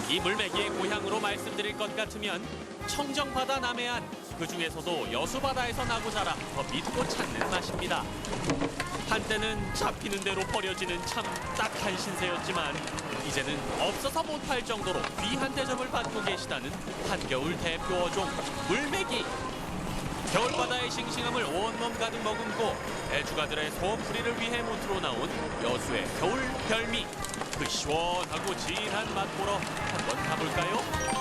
이 물메기의 고향으로 말씀드릴 것 같으면 청정바다 남해안, 그중에서도 여수바다에서 나고 자라 더 믿고 찾는 맛입니다. 한때는 잡히는 대로 버려지는 참 딱한 신세였지만 이제는 없어서 못 팔 정도로 귀한 대접을 받고 계시다는 한겨울 대표 어종 물메기. 겨울바다의 싱싱함을 온몸 가득 머금고 애주가들의 소원풀이를 위해 모트로 나온 여수의 겨울 별미. 그 시원하고 진한 맛 보러 한번 가볼까요?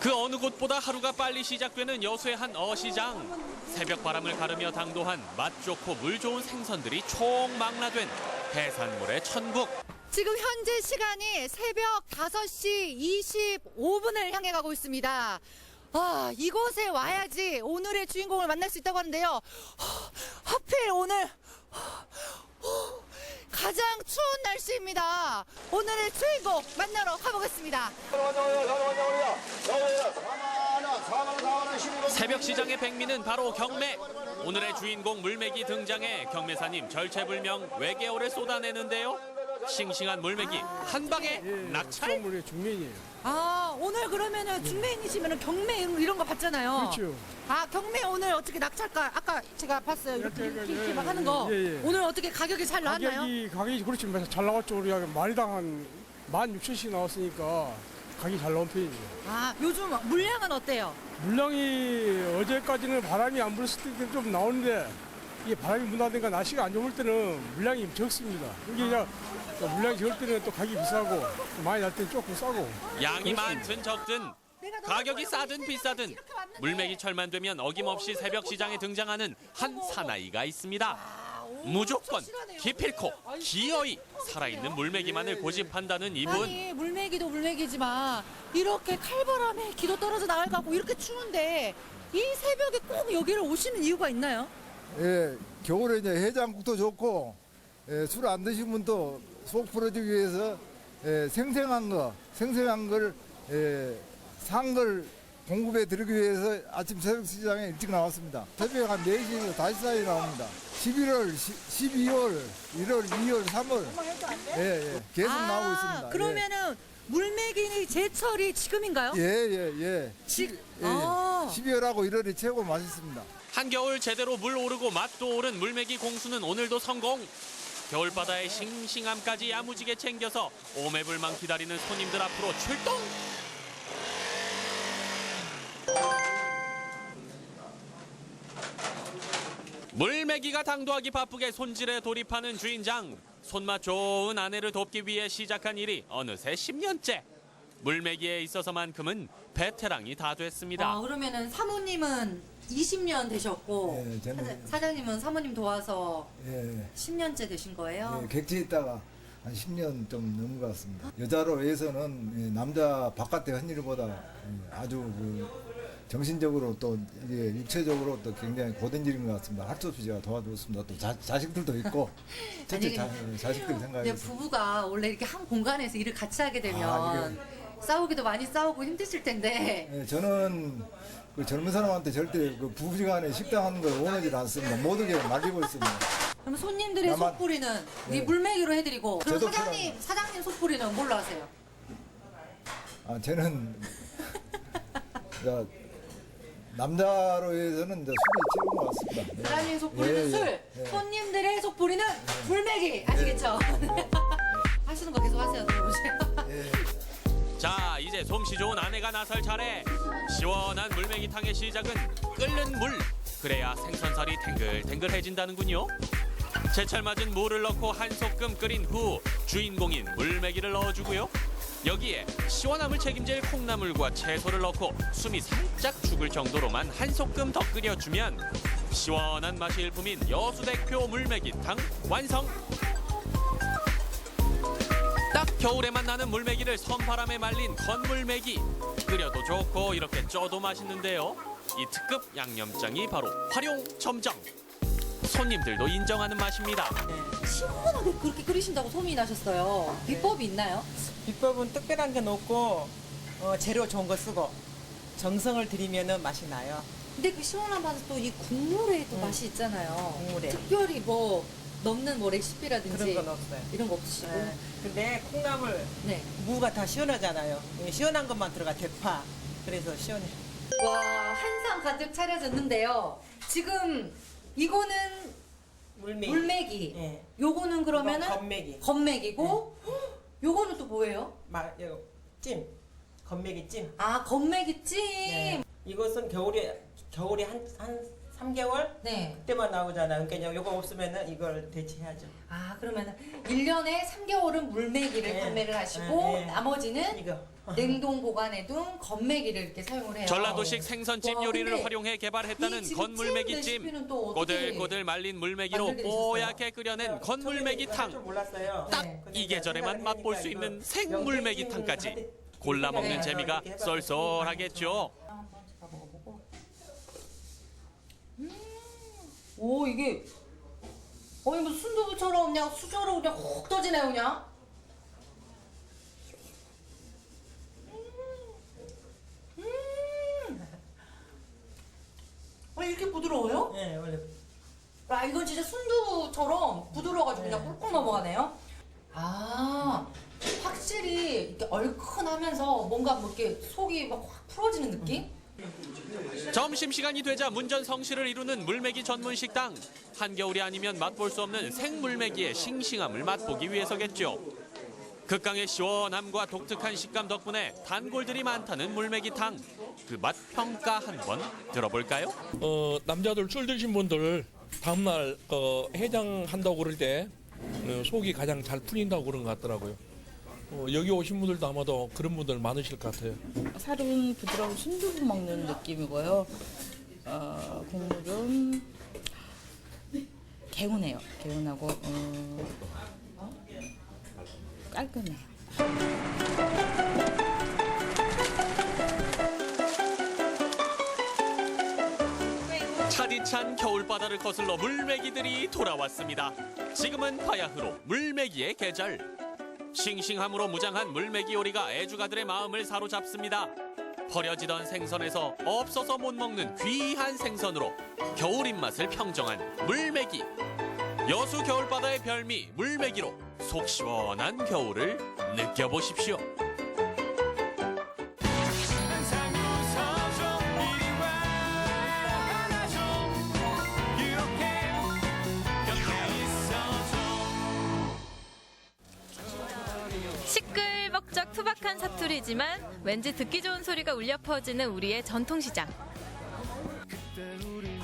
그 어느 곳보다 하루가 빨리 시작되는 여수의 한 어시장. 새벽 바람을 가르며 당도한 맛 좋고 물 좋은 생선들이 총망라된 해산물의 천국. 지금 현재 시간이 새벽 5시 25분을 향해 가고 있습니다. 이곳에 와야지 오늘의 주인공을 만날 수 있다고 하는데요. 하필 오늘 가장 추운 날씨입니다. 오늘의 주인공 만나러 가보겠습니다. 새벽 시장의 백미는 바로 경매. 오늘의 주인공 물메기 등장에 경매사님 절체불명 외계어를 쏟아내는데요. 싱싱한 물메기 한 방에 낙찰. 물의 중면이에요. 오늘 그러면은 중매인이시면은 경매 이런 거 받잖아요. 그렇죠. 경매 오늘 어떻게 낙찰가? 아까 제가 봤어요. 이렇게 막 하는 거. 예. 오늘 어떻게 가격이 잘 나왔나요? 가격이 그렇지 잘 나왔죠. 우리 마리당 한 16,000씩 나왔으니까 가격이 잘 나온 편이죠. 요즘 물량은 어때요? 물량이 어제까지는 바람이 안 불었을 때 좀 나오는데 이게 바람이 분다든가 날씨가 안 좋을 때는 물량이 적습니다. 이게 물량이 적을 때는 또 가격이 비싸고 많이 날 때는 조금 싸고. 양이 많든 적든 가격이 싸든 비싸든 물메기철만 되면 어김없이 새벽 시장에 등장하는 한 사나이가 있습니다. 무조건 기필코 기어이 살아있는 물메기만을 고집한다는 이분. 아니 물메기도 물메기지만 이렇게 칼바람에 기도 떨어져 나가고 이렇게 추운데 이 새벽에 꼭 여기를 오시는 이유가 있나요? 예, 겨울에 이제 해장국도 좋고 술 안 드신 분도 속 풀어주기 위해서 생생한 걸 산 걸 공급해 드리기 위해서 아침 새벽 시장에 일찍 나왔습니다. 새벽 한 4시에서 5시 사이에 나옵니다. 11월, 12월, 1월, 2월, 3월 계속 나오고 있습니다. 그러면은 물메기 제철이 지금인가요? 예. 12월하고 1월이 최고 맛있습니다. 한겨울 제대로 물 오르고 맛도 오른 물메기 공수는 오늘도 성공. 겨울바다의 싱싱함까지 야무지게 챙겨서 오매불망 기다리는 손님들 앞으로 출동! 물메기가 당도하기 바쁘게 손질에 돌입하는 주인장. 손맛 좋은 아내를 돕기 위해 시작한 일이 어느새 10년째. 물메기에 있어서만큼은 베테랑이 다 됐습니다. 그러면은 사모님은 20년 되셨고 사장님은 사모님 도와서 10년째 되신 거예요? 객지에 있다가 한 10년 좀 넘은 것 같습니다. 여자로 위해서는 남자 바깥의 한 일보다 아주 정신적으로 또 이게 육체적으로 또 굉장히 고된일인 것 같습니다. 할 수 없이 제가 도와줬습니다. 또 자식들도 있고 첫째 자식들 생각해서 부부가 원래 이렇게 한 공간에서 일을 같이 하게 되면 싸우기도 많이 싸우고 힘드실 텐데. 네, 저는 그 젊은 사람한테 절대 그 부부지간에 식당 하는 걸 원하지 않습니다. 모두게 말리고 있습니다. 그럼 손님들의 나만- 속풀이는 네. 이 물메기로 해드리고 그럼 저도 사장님 속풀이는 뭘로 하세요? 저는 남자로 해서는 술이 최고인 것 같습니다. 네. 사장님 속풀이는 술, 손님들의 속풀이는 물메기 아시겠죠? 하시는 거 계속 하세요. 들어보세요. 자, 이제 솜씨 좋은 아내가 나설 차례. 시원한 물메기탕의 시작은 끓는 물. 그래야 생선살이 탱글탱글해진다는군요. 제철 맞은 물을 넣고 한 소끔 끓인 후 주인공인 물메기를 넣어주고요. 여기에 시원함을 책임질 콩나물과 채소를 넣고 숨이 살짝 죽을 정도로만 한 소끔 더 끓여주면 시원한 맛이 일품인 여수대표 물메기탕 완성! 딱 겨울에만 나는 물메기를 선바람에 말린 건물메기. 끓여도 좋고 이렇게 쪄도 맛있는데요. 이 특급 양념장이 바로 활용점정. 손님들도 인정하는 맛입니다. 시원하게 그렇게 끓이신다고 소문이 나셨어요. 비법이 있나요? 비법은 특별한 건 없고 재료 좋은 거 쓰고 정성을 들이면 맛이 나요. 근데 그 시원한 맛은 또 이 국물에 또 맛이 있잖아요. 국물에. 특별히 뭐 넣는 뭐 레시피라든지 그런 건 없어요. 이런 거 없으시고. 근데 콩나물, 무가 다 시원하잖아요. 시원한 것만 들어가 대파. 그래서 시원해. 와, 한상 가득 차려졌는데요. 지금 이거는 물메기. 요거는 그러면은 이건 건메기. 건메기고 요거는 또 뭐예요? 요거 찜. 건메기 찜. 아, 건메기 찜. 네. 이것은 겨울에 한 3개월? 그때만 나오잖아요. 그러니까 요거 없으면은 이걸 대체해야죠. 아, 그러면은 1년에 3개월은 물메기를 판매를 하시고 나머지는 이거. 냉동 보관해둔 건메기를 이렇게 사용을 해요. 전라도식 생선찜 요리를 활용해 개발했다는 이 건물메기찜. 레시피는 또 어떻게 꼬들꼬들 말린 물메기로 뽀얗게 끓여낸 건물메기탕. 딱 이 계절에만 맛볼 수 있는 생물메기탕까지. 골라 먹는 재미가 쏠쏠하겠죠. 오, 이게 무슨 순두부처럼 그냥 수저로 그냥 훅 떠지네요, 그냥. 이렇게 부드러워요? 네, 원래. 아, 이건 진짜 순두부처럼 부드러워가지고 그냥 꿀꺽 넘어가네요. 아, 확실히 이렇게 얼큰하면서 뭔가 뭐 이렇게 속이 막 확 풀어지는 느낌? 점심시간이 되자 문전성시를 이루는 물메기 전문 식당. 한겨울이 아니면 맛볼 수 없는 생물메기의 싱싱함을 맛보기 위해서겠죠. 극강의 시원함과 독특한 식감 덕분에 단골들이 많다는 물메기탕. 그 맛 평가 한번 들어볼까요? 남자들 술 드신 분들 다음날 해장한다고 그럴 때 속이 가장 잘 풀린다고 그런 것 같더라고요. 여기 오신 분들도 아마도 그런 분들 많으실 것 같아요. 살은 부드러운 순두부 먹는 느낌이고요. 국물은 개운해요. 개운하고 깔끔해요. 차디찬 겨울바다를 거슬러 물메기들이 돌아왔습니다. 지금은 바야흐로 물메기의 계절. 싱싱함으로 무장한 물메기 요리가 애주가들의 마음을 사로잡습니다. 버려지던 생선에서 없어서 못 먹는 귀한 생선으로 겨울 입맛을 평정한 물메기. 여수 겨울바다의 별미 물메기로 속 시원한 겨울을 느껴보십시오. 시끌벅적 투박한 사투리지만 왠지 듣기 좋은 소리가 울려 퍼지는 우리의 전통시장.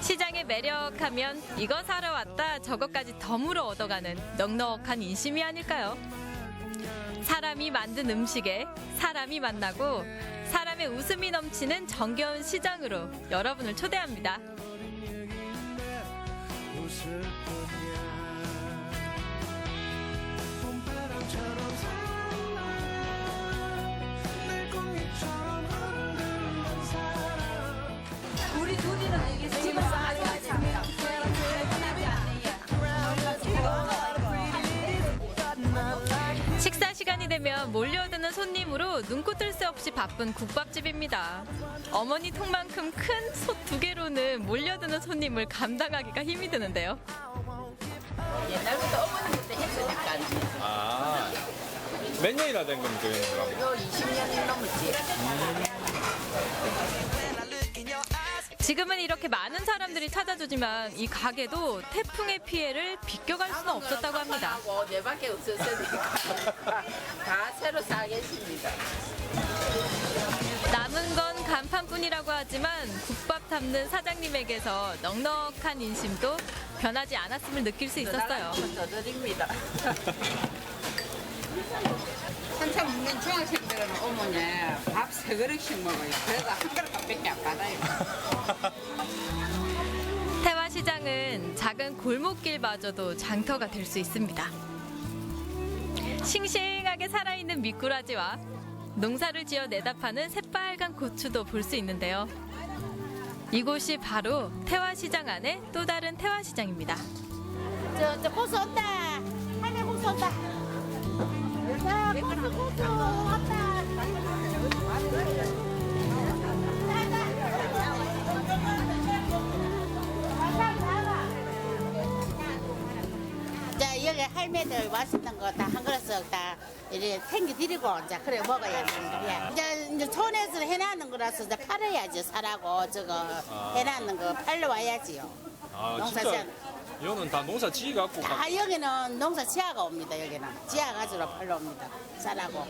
시장의 매력하면 이거 사러 왔다 저것까지 덤으로 얻어가는 넉넉한 인심이 아닐까요? 사람이 만든 음식에 사람이 만나고 사람의 웃음이 넘치는 정겨운 시장으로 여러분을 초대합니다. 식사 시간이 되면 몰려드는 손님으로 눈코 뜰 새 없이 바쁜 국밥집입니다. 어머니 통만큼 큰 솥 2개로는 몰려드는 손님을 감당하기가 힘이 드는데요. 옛날부터 어머니부터 했으니까. 아, 몇 년이나 된 겁니까? 요 20년 넘었지. 지금은 이렇게 많은 사람들이 찾아주지만 이 가게도 태풍의 피해를 비껴갈 수는 없었다고 합니다. 내밖에 없었으니까 다 새로 사겠습니다. 남은 건 간판뿐이라고 하지만 국밥 담는 사장님에게서 넉넉한 인심도 변하지 않았음을 느낄 수 있었어요. 더 드립니다. 한참 먹는 중학생들은 어머니 밥 3그릇씩 먹어요. 그래도 한 그릇밖에 안 받아요. 태화시장은 작은 골목길마저도 장터가 될 수 있습니다. 싱싱하게 살아있는 미꾸라지와 농사를 지어 내다 파는 새빨간 고추도 볼 수 있는데요. 이곳이 바로 태화시장 안의 또 다른 태화시장입니다. 저 고수 온다. 할매 고수 온다. 자, 고수 왔다. 자, 여기 할매들 맛있는 거 다 한 그릇씩 다 이렇게 챙겨드리고 이제 그래 먹어야 되는 거야. 이제 촌에서 해놨는 거라서 이제 팔아야지 사라고 저거 해놨는 거 팔러 와야지요. 농사지어. 이거는 다 농사 지어갖고. 다 여기는 농사 지하가 옵니다. 여기는 지하가지고 팔러 옵니다. 사라고.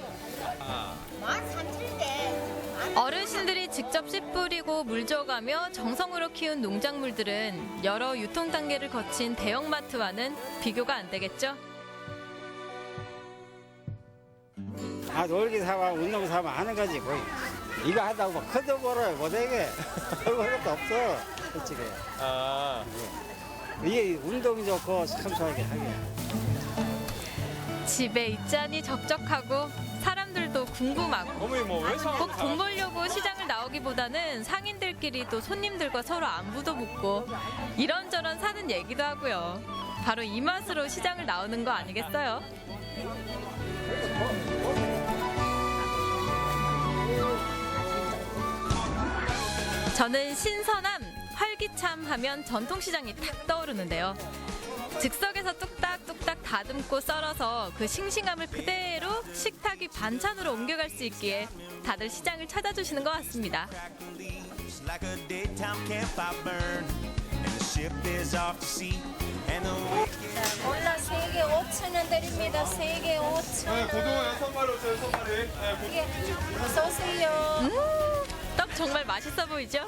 어르신들이 직접 씨 뿌리고 물 줘가며 정성으로 키운 농작물들은 여러 유통 단계를 거친 대형마트와는 비교가 안 되겠죠? 다 놀기 삼아 운동 삼아 하는 거지 거의. 이거 하다고 뭐 커도 벌어요 못하게. 그런 것도 없어 솔직히. 이게 운동이 좋고 참소하게 하게. 집에 있자니 적적하고 사람들도 궁금하고 어머니 왜 꼭 돈 벌려고 시장을 나오기보다는 상인들끼리 또 손님들과 서로 안부도 묻고 이런저런 사는 얘기도 하고요. 바로 이 맛으로 시장을 나오는 거 아니겠어요? 저는 신선함, 활기참 하면 전통시장이 탁 떠오르는데요. 즉석에서 뚝딱뚝딱 다듬고 썰어서 그 싱싱함을 그대로 식탁 위 반찬으로 옮겨갈 수 있기에 다들 시장을 찾아주시는 것 같습니다. 몰라 3개 5,000원 드립니다. 3개 5,000원. 고등어 6마리, 6마리. 어서 오세요. 떡 정말 맛있어 보이죠?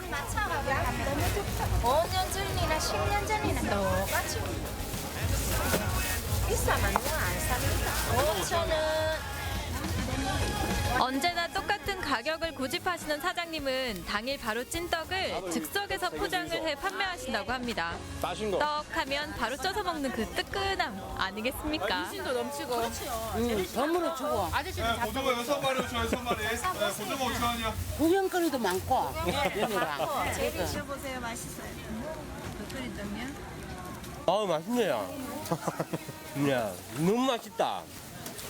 맞춰봐봐. 너무 좋다. 5년 전이나 10년 전이나 똑같이. 비싸면 안 삽니다. 5,000원. 언제나 똑같은 가격을 고집하시는 사장님은 당일 바로 찐 떡을 즉석에서 포장을 해 판매하신다고 합니다. 떡하면 바로 쪄서 먹는 그 뜨끈함 아니겠습니까? 신도 넘치고. 선물을 주고. 아저씨도 고등어 6마리, 6마리. 고등어 5,000원이야. 구경거리도 많고. 여기랑. 제일 드셔보세요. 맛있어요. 도토리떡이요? 아우 맛있네요. 야, 너무 맛있다.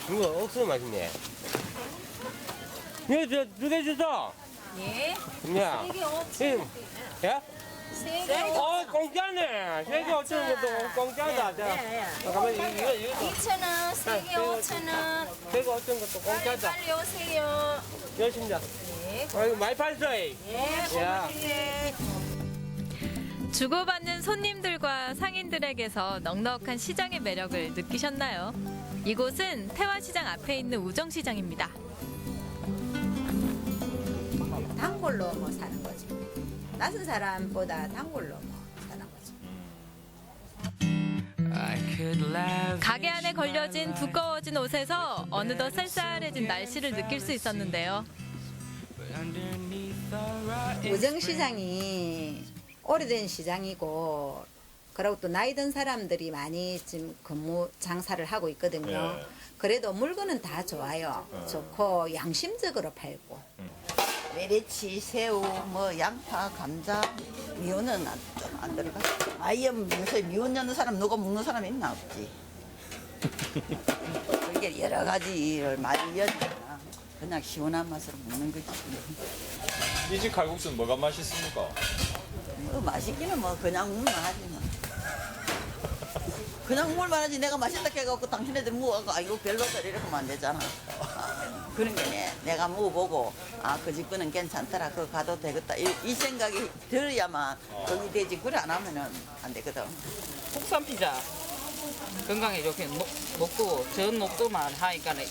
이거 억수로 맛있네. 이거 2개 주소. 예. 야. 3개 5,000원. 예? 3개 공짜네. 3개 5,000원 것도 공짜다. 잠깐만, 이거. 2,000원, 3개 5,000원. 3개 5,000원 것도 공짜다. 빨리 오세요. 열심히다. 네. 아이고, 많이 팔았어. 예, 고맙습니다. 주고받는 손님들과 상인들에게서 넉넉한 시장의 매력을 느끼셨나요? 이곳은 태화시장 앞에 있는 우정시장입니다. 단골로 뭐 사는 거지. 낯선 사람보다 단골로 뭐 사는 거지. 가게 안에 걸려진 두꺼워진 옷에서 어느덧 쌀쌀해진 날씨를 느낄 수 있었는데요. 우정시장이 오래된 시장이고 그리고 또 나이 든 사람들이 많이 지금 근무 장사를 하고 있거든요. 그래도 물건은 다 좋아요. 좋고 양심적으로 팔고 메리치, 새우, 뭐 양파, 감자, 미원은 안 들어가. 아예 요새 미원 넣는 사람 누가 먹는 사람 있나 없지. 그게 여러 가지를 많이 넣잖아. 그냥 시원한 맛으로 먹는 거지. 이 집 칼국수는 뭐가 맛있습니까? 뭐 맛있기는 뭐 그냥 먹을만 하지 뭐. 그냥 먹을만 하지. 내가 맛있다 해갖고 당신네들 먹어갖고 아 이거 별로다 이렇게 하면 안 되잖아. 그런 게 내가 먹어보고 아 그 집 거는 괜찮더라. 그거 가도 되겠다. 이 생각이 들어야만 거기 되지. 그래 안 하면은 안 되거든. 국산 피자 건강에 좋게 녹두 전 녹두만 하니까는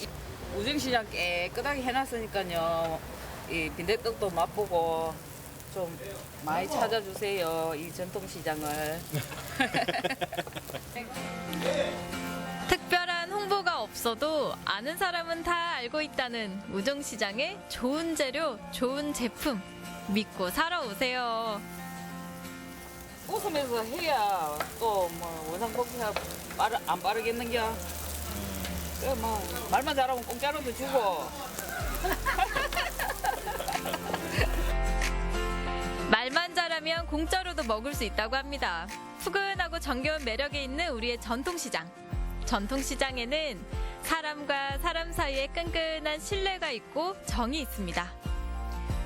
우정시장 깨끗하게 해놨으니까요. 이 빈대떡도 맛보고 좀 많이 찾아주세요. 이 전통시장을. 특별한 홍보가 없어도 아는 사람은 다 알고 있다는 우정시장의 좋은 재료, 좋은 제품 믿고 사러 오세요. 웃으면서 해야 또 뭐 원상복귀가 안 빠르겠는겨. 그래 뭐 말만 잘하면 공짜로도 주고. 말만 잘하면 공짜로도 먹을 수 있다고 합니다. 푸근하고 정겨운 매력이 있는 우리의 전통시장. 전통시장에는 사람과 사람 사이에 끈끈한 신뢰가 있고 정이 있습니다.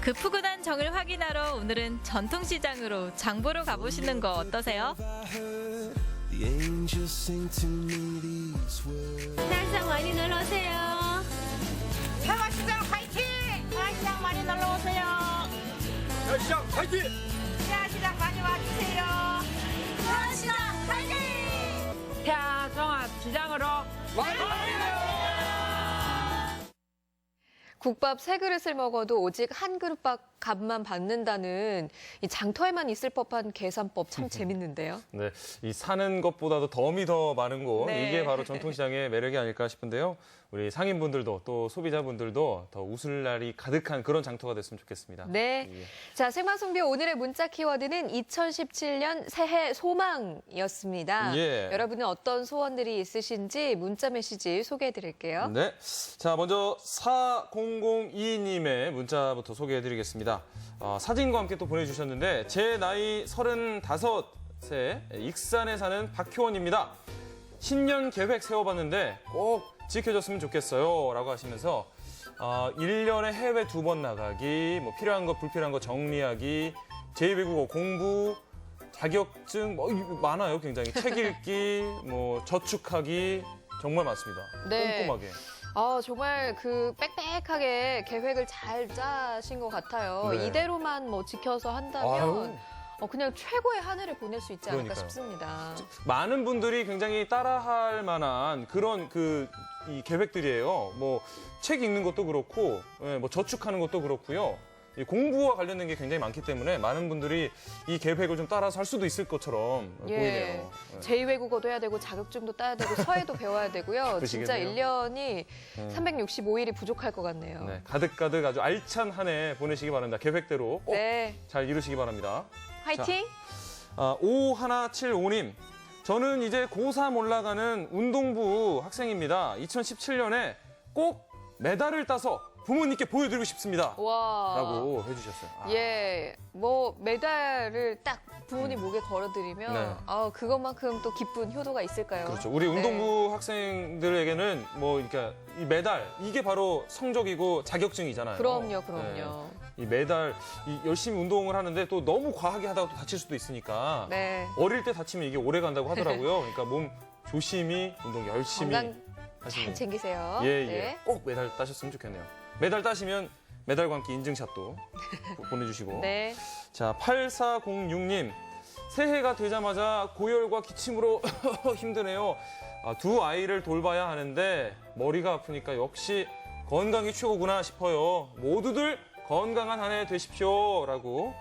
그 푸근한 정을 확인하러 오늘은 전통시장으로 장보러 가보시는 거 어떠세요? 세상 많이 놀러 오세요. 평화시장 화이팅! 평화시장 많이 놀러 오세요. 시장 파이팅! 평화시장 많이 와주세요. 평화시장 화이팅! 평화종합시장으로 국밥 3그릇을 먹어도 오직 한 그릇밥만 받는다는 이 장터에만 있을 법한 계산법 참 재밌는데요. 네, 이 사는 것보다도 덤이 더 많은 곳, 네. 이게 바로 전통시장의 매력이 아닐까 싶은데요. 우리 상인분들도 또 소비자분들도 더 웃을 날이 가득한 그런 장터가 됐으면 좋겠습니다. 네. 예. 자, 생방송비오 오늘의 문자 키워드는 2017년 새해 소망이었습니다. 예. 여러분은 어떤 소원들이 있으신지 문자 메시지 소개해 드릴게요. 네. 자, 먼저 4002님의 문자부터 소개해 드리겠습니다. 사진과 함께 또 보내주셨는데, 제 나이 35세, 익산에 사는 박효원입니다. 신년 계획 세워봤는데 꼭 지켜졌으면 좋겠어요. 라고 하시면서 1년에 해외 2번 나가기, 뭐 필요한 거 불필요한 거 정리하기, 제2외국어 공부, 자격증 뭐 많아요. 굉장히 책 읽기, 뭐 저축하기 정말 많습니다. 네. 꼼꼼하게. 정말 그 빽빽하게 계획을 잘 짜신 것 같아요. 네. 이대로만 뭐 지켜서 한다면 아유. 그냥 최고의 한 해를 보낼 수 있지 않을까 그러니까요. 싶습니다. 많은 분들이 굉장히 따라할 만한 그런 이 계획들이에요. 뭐 책 읽는 것도 그렇고, 뭐 저축하는 것도 그렇고요. 이 공부와 관련된 게 굉장히 많기 때문에 많은 분들이 이 계획을 좀 따라서 할 수도 있을 것처럼 보이네요. 제2외국어도 해야 되고 자격증도 따야 되고 서예도 배워야 되고요. 진짜 그러시겠네요. 1년이 365일이 부족할 것 같네요. 네, 가득가득 아주 알찬 한 해 보내시기 바랍니다. 계획대로 꼭 잘 이루시기 바랍니다. 화이팅! 자, 5175님. 저는 이제 고3 올라가는 운동부 학생입니다. 2017년에 꼭 메달을 따서 부모님께 보여드리고 싶습니다. 와. 라고 해주셨어요. 예, 뭐 메달을 딱 부모님 목에 걸어드리면 네. 그것만큼 또 기쁜 효도가 있을까요? 그렇죠. 우리 운동부 학생들에게는 뭐 그러니까 이 메달 이게 바로 성적이고 자격증이잖아요. 그럼요. 네. 이 메달 열심히 운동을 하는데 또 너무 과하게 하다가 또 다칠 수도 있으니까 네. 어릴 때 다치면 이게 오래 간다고 하더라고요. 그러니까 몸 조심히 운동 열심히 건강 하시면 잘 챙기세요. 예. 네. 꼭 메달 따셨으면 좋겠네요. 메달 따시면 메달과 함께 인증샷도 보내주시고. 네. 자, 8406님. 새해가 되자마자 고열과 기침으로 힘드네요. 두 아이를 돌봐야 하는데 머리가 아프니까 역시 건강이 최고구나 싶어요. 모두들 건강한 한 해 되십시오. 라고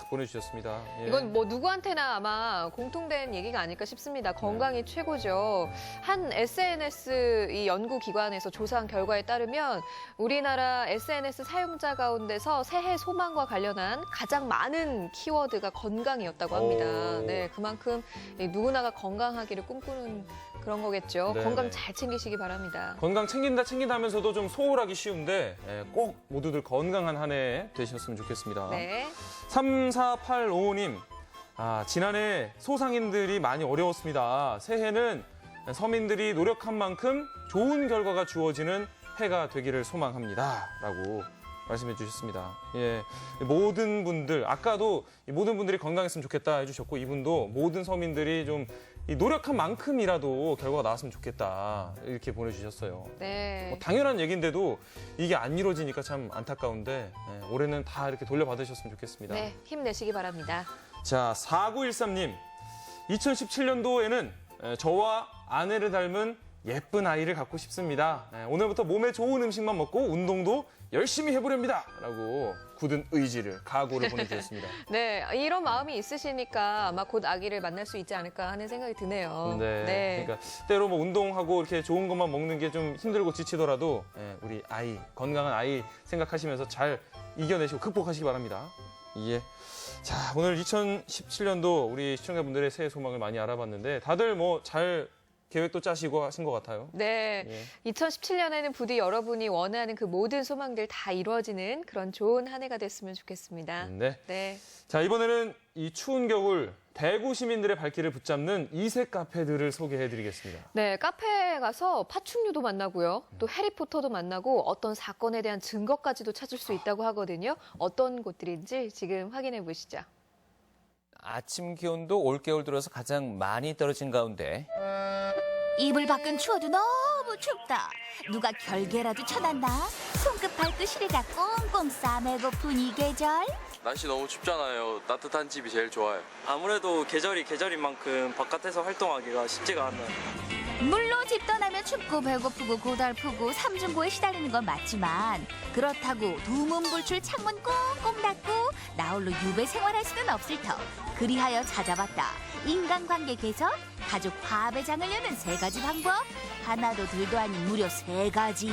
보내주셨습니다. 예. 이건 뭐 누구한테나 아마 공통된 얘기가 아닐까 싶습니다. 건강이 최고죠. 한 SNS 이 연구기관에서 조사한 결과에 따르면 우리나라 SNS 사용자 가운데서 새해 소망과 관련한 가장 많은 키워드가 건강이었다고 합니다. 오. 네, 그만큼 누구나가 건강하기를 꿈꾸는 그런 거겠죠. 네, 건강 네. 잘 챙기시기 바랍니다. 건강 챙긴다 하면서도 좀 소홀하기 쉬운데 꼭 모두들 건강한 한 해 되셨으면 좋겠습니다. 네. 34855님, 지난해 소상인들이 많이 어려웠습니다. 새해는 서민들이 노력한 만큼 좋은 결과가 주어지는 해가 되기를 소망합니다. 라고 말씀해 주셨습니다. 예, 모든 분들, 아까도 모든 분들이 건강했으면 좋겠다 해주셨고, 이분도 모든 서민들이 좀 이 노력한 만큼이라도 결과가 나왔으면 좋겠다 이렇게 보내주셨어요. 네. 뭐 당연한 얘기인데도 이게 안 이루어지니까 참 안타까운데 올해는 다 이렇게 돌려받으셨으면 좋겠습니다. 네, 힘내시기 바랍니다. 자, 4913님. 2017년도에는 저와 아내를 닮은 예쁜 아이를 갖고 싶습니다. 오늘부터 몸에 좋은 음식만 먹고 운동도 열심히 해보렵니다. 라고 굳은 의지를, 각오를 보내주셨습니다. 네, 이런 마음이 있으시니까 아마 곧 아기를 만날 수 있지 않을까 하는 생각이 드네요. 네. 그러니까 때로 뭐 운동하고 이렇게 좋은 것만 먹는 게 좀 힘들고 지치더라도 우리 아이, 건강한 아이 생각하시면서 잘 이겨내시고 극복하시기 바랍니다. 예. 자, 오늘 2017년도 우리 시청자분들의 새해 소망을 많이 알아봤는데 다들 뭐 잘 계획도 짜시고 하신 것 같아요. 네, 예. 2017년에는 부디 여러분이 원하는 그 모든 소망들 다 이루어지는 그런 좋은 한 해가 됐으면 좋겠습니다. 네. 네. 자, 이번에는 이 추운 겨울 대구 시민들의 발길을 붙잡는 이색 카페들을 소개해드리겠습니다. 네, 카페에 가서 파충류도 만나고요. 또 해리포터도 만나고 어떤 사건에 대한 증거까지도 찾을 수 있다고 하거든요. 어떤 곳들인지 지금 확인해 보시죠. 아침 기온도 올겨울 들어서 가장 많이 떨어진 가운데 이불 밖은 추워도 너무 춥다. 누가 결계라도 쳐놨나? 손끝 발끝이리가 꽁꽁 싸매고픈 이 계절. 날씨 너무 춥잖아요. 따뜻한 집이 제일 좋아요. 아무래도 계절이 계절인 만큼 바깥에서 활동하기가 쉽지가 않아요. 물론 집 떠나면 춥고 배고프고 고달프고 삼중고에 시달리는 건 맞지만 그렇다고 두문불출 창문 꽁꽁 닫고 나홀로 유배 생활할 수는 없을 터. 그리하여 찾아봤다. 인간관계 개선, 가족 화배장을 여는 3가지 방법. 하나도 둘도 아닌 무려 3가지.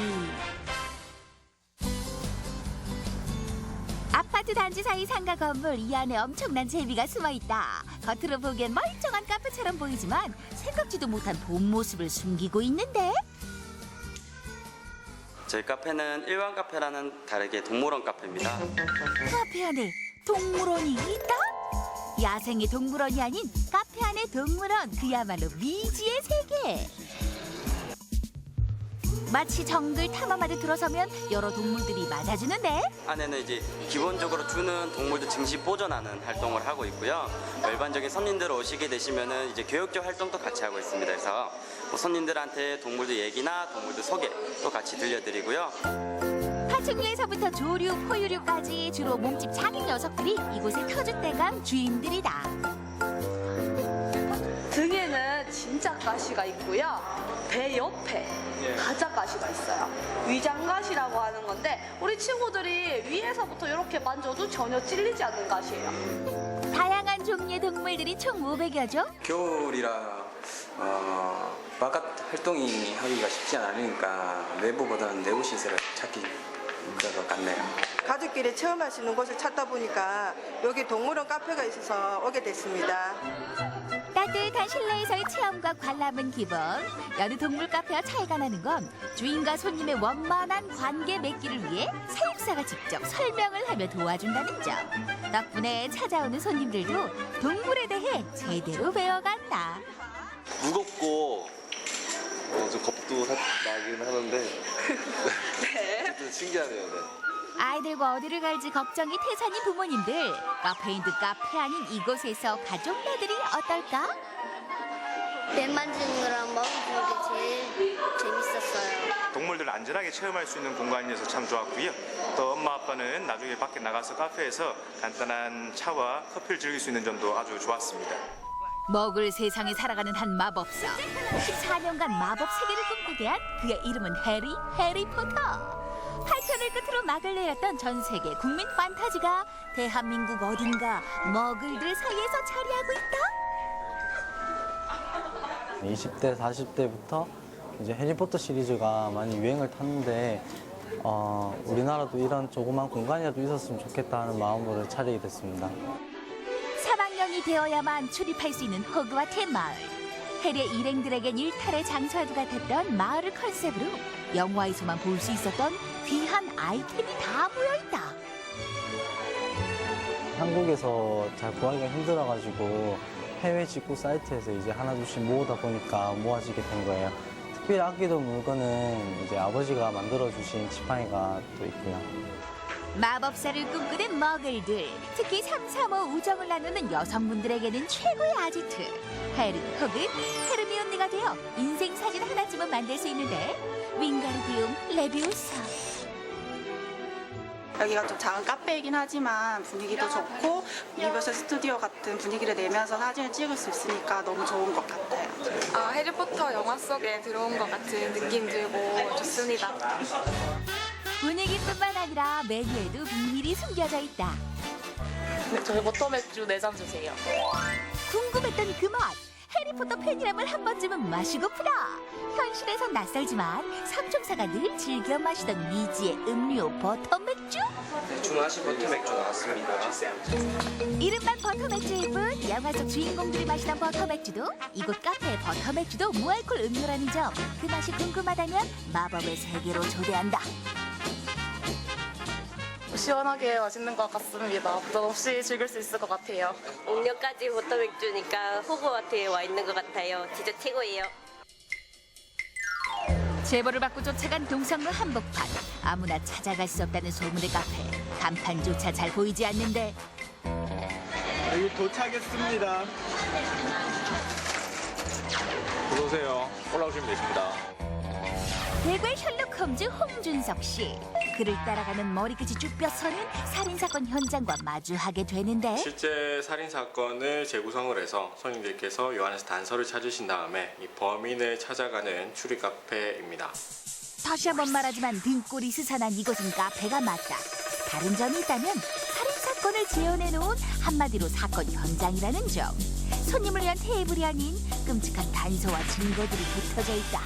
아파트 단지 사이 상가 건물 이 안에 엄청난 재미가 숨어있다. 겉으로 보기엔 멀쩡한 카페처럼 보이지만 생각지도 못한 본 모습을 숨기고 있는데. 저희 카페는 일반 카페라는 다르게 동물원 카페입니다. 카페 안에 동물원이 있다? 야생의 동물원이 아닌 카페 안의 동물원, 그야말로 미지의 세계. 마치 정글 탐험하듯 들어서면 여러 동물들이 맞아주는데 안에는 이제 기본적으로 주는 동물들 증시 보존하는 활동을 하고 있고요. 일반적인 손님들 오시게 되시면은 이제 교육적 활동도 같이 하고 있습니다. 그래서 뭐 손님들한테 동물들 얘기나 동물들 소개도 같이 들려드리고요. 파충류에서부터 조류, 포유류까지 주로 몸집 작은 녀석들이 이곳의 터줏대감 주인들이다. 등에는 진짜 가시가 있고요. 배 옆에 가짜 가시가 있어요. 위장가시라고 하는 건데 우리 친구들이 위에서부터 이렇게 만져도 전혀 찔리지 않는 가시예요. 다양한 종류의 동물들이 총 500여 종. 겨울이라 바깥 활동이 하기가 쉽지 않으니까 내부보다는 내부 시설을 찾기 그런 것 같네요. 가족끼리 체험할 수 있는 곳을 찾다 보니까 여기 동물원 카페가 있어서 오게 됐습니다. 따뜻한 실내에서의 체험과 관람은 기본. 여느 동물 카페와 차이가 나는 건 주인과 손님의 원만한 관계 맺기를 위해 사육사가 직접 설명을 하며 도와준다는 점. 덕분에 찾아오는 손님들도 동물에 대해 제대로 배워간다. 무겁고 좀 겁도 나긴 하는데 어쨌든 신기하네요. 네. 아이들과 어디를 갈지 걱정이 태산인 부모님들. 카페인 듯 카페 아닌 이곳에서 가족 나들이 어떨까? 배 만지는 거랑 먹어주는 게 제일 재밌었어요. 동물들을 안전하게 체험할 수 있는 공간이어서 참 좋았고요. 또 엄마 아빠는 나중에 밖에 나가서 카페에서 간단한 차와 커피를 즐길 수 있는 점도 아주 좋았습니다. 먹을 세상에 살아가는 한 마법사. 14년간 마법 세계를 꿈꾸게 한 그의 이름은 해리포터. 8편을 끝으로 막을 내렸던 전 세계 국민 판타지가 대한민국 어딘가 먹을들 사이에서 자리하고 있다. 20대, 40대부터 이제 해리포터 시리즈가 많이 유행을 탔는데 우리나라도 이런 조그만 공간이라도 있었으면 좋겠다는 마음으로 차리게 됐습니다. 3학년이 되어야만 출입할 수 있는 호그와트 마을. 해리의 일행들에겐 일탈의 장소와도 같았던 마을을 컨셉으로 영화에서만 볼 수 있었던 귀한 아이템이 다 모여있다. 한국에서 잘 구하기가 힘들어가지고 해외 직구 사이트에서 이제 하나둘씩 모으다 보니까 모아지게 된 거예요. 특별히 아끼던 물건은 이제 아버지가 만들어주신 지팡이가 또 있고요. 마법사를 꿈꾸는 머글들, 특히 3, 3, 5 우정을 나누는 여성분들에게는 최고의 아지트. 해리 혹은 헤르미온느가 되어 인생 사진 하나쯤은 만들 수 있는데 윙가르디움 레비우사. 여기가 좀 작은 카페이긴 하지만 분위기도 좋고 유니버설 스튜디오 같은 분위기를 내면서 사진을 찍을 수 있으니까 너무 좋은 것 같아요. 해리포터 영화 속에 들어온 것 같은 느낌 들고 좋습니다. 분위기뿐만 아니라 메뉴에도 비밀이 숨겨져 있다. 네, 저희 버터맥주 4잔 주세요. 궁금했던 그 맛! 해리포터 팬이라면 한 번쯤은 마시고프다! 현실에선 낯설지만 삼총사가 늘 즐겨 마시던 미지의 음료 버터맥주? 네, 주문하신 버터맥주 나왔습니다. 이름만 버터맥주일 뿐 영화 속 주인공들이 마시던 버터맥주도 이곳 카페의 버터맥주도 무알콜 음료라는 점, 그 맛이 궁금하다면 마법의 세계로 초대한다. 시원하게 맛있는 것 같습니다. 부담 없이 즐길 수 있을 것 같아요. 음료까지 버터맥주니까 호그와트에 와 있는 것 같아요. 진짜 최고예요. 제보를 받고 쫓아간 동성로 한복판. 아무나 찾아갈 수 없다는 소문의 카페. 간판조차 잘 보이지 않는데. 여기 도착했습니다. 들어오세요. 올라오시면 되십니다. 대구의 셜록 홈즈 홍준석 씨. 그를 따라가는 머리끝이 쭉 뼈서는 살인사건 현장과 마주하게 되는데 실제 살인사건을 재구성을 해서 손님들께서 요 안에서 단서를 찾으신 다음에 이 범인을 찾아가는 추리 카페입니다. 다시 한번 말하지만 등골이 스산한 이곳은 카페가 맞다. 다른 점이 있다면 살인사건을 재현해놓은 한마디로 사건 현장이라는 점. 손님을 위한 테이블이 아닌 끔찍한 단서와 증거들이 붙어져 있다.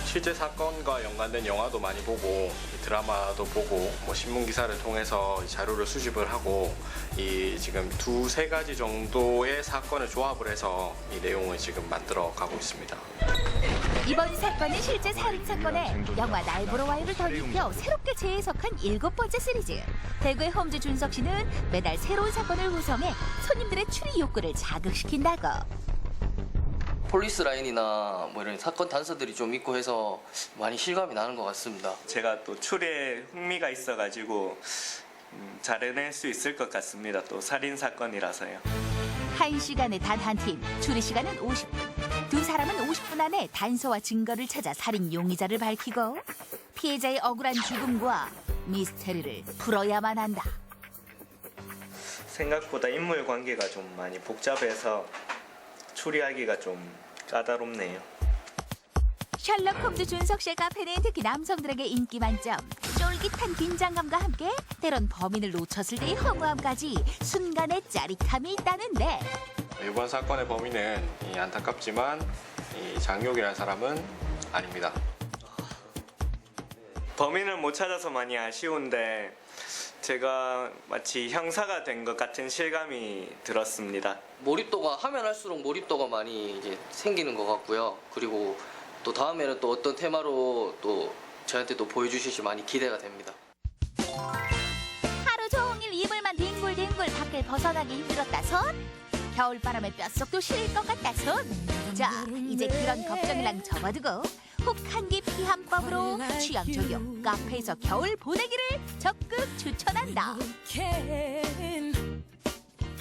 실제 사건과 연관된 영화도 많이 보고 드라마도 보고 신문 기사를 통해서 자료를 수집을 하고 이 지금 2-3가지 정도의 사건을 조합을 해서 이 내용을 지금 만들어 가고 있습니다. 이번 사건은 실제 살인사건에 영화 날 보러 와요를 덧입혀 새롭게 재해석한 7번째 시리즈. 대구의 홈즈 준석 씨는 매달 새로운 사건을 구성해 손님들의 추리 욕구를 자극시킨다고. 폴리스 라인이나 뭐 이런 사건 단서들이 좀 있고 해서 많이 실감이 나는 것 같습니다. 제가 또 추리에 흥미가 있어가지고 잘 해낼 수 있을 것 같습니다. 또 살인 사건이라서요. 1시간에 단 한 팀, 추리 시간은 50분. 두 사람은 50분 안에 단서와 증거를 찾아 살인 용의자를 밝히고 피해자의 억울한 죽음과 미스테리를 풀어야만 한다. 생각보다 인물 관계가 좀 많이 복잡해서 추리하기가 좀 까다롭네요. 셜록 홈즈 준석 씨의 카페는 특히 남성들에게 인기 만점. 쫄깃한 긴장감과 함께 때론 범인을 놓쳤을 때의 허무함까지 순간의 짜릿함이 있다는데 이번 사건의 범인은 안타깝지만 이 장욕이라는 사람은 아닙니다. 범인을 못 찾아서 많이 아쉬운데 제가 마치 형사가 된 것 같은 실감이 들었습니다. 몰입도가 하면 할수록 몰입도가 많이 이제 생기는 것 같고요. 그리고 또 다음에는 또 어떤 테마로 또 저한테 또 보여주실지 많이 기대가 됩니다. 하루 종일 이불만 뒹굴뒹굴 밖을 벗어나기 힘들었다 손. 겨울바람에 뼛속도 시릴 것 같다 손. 자, 이제 그런 걱정이랑 접어두고 혹 한기 피한법으로 취향 저격 카페에서 겨울 보내기를 적극 추천한다.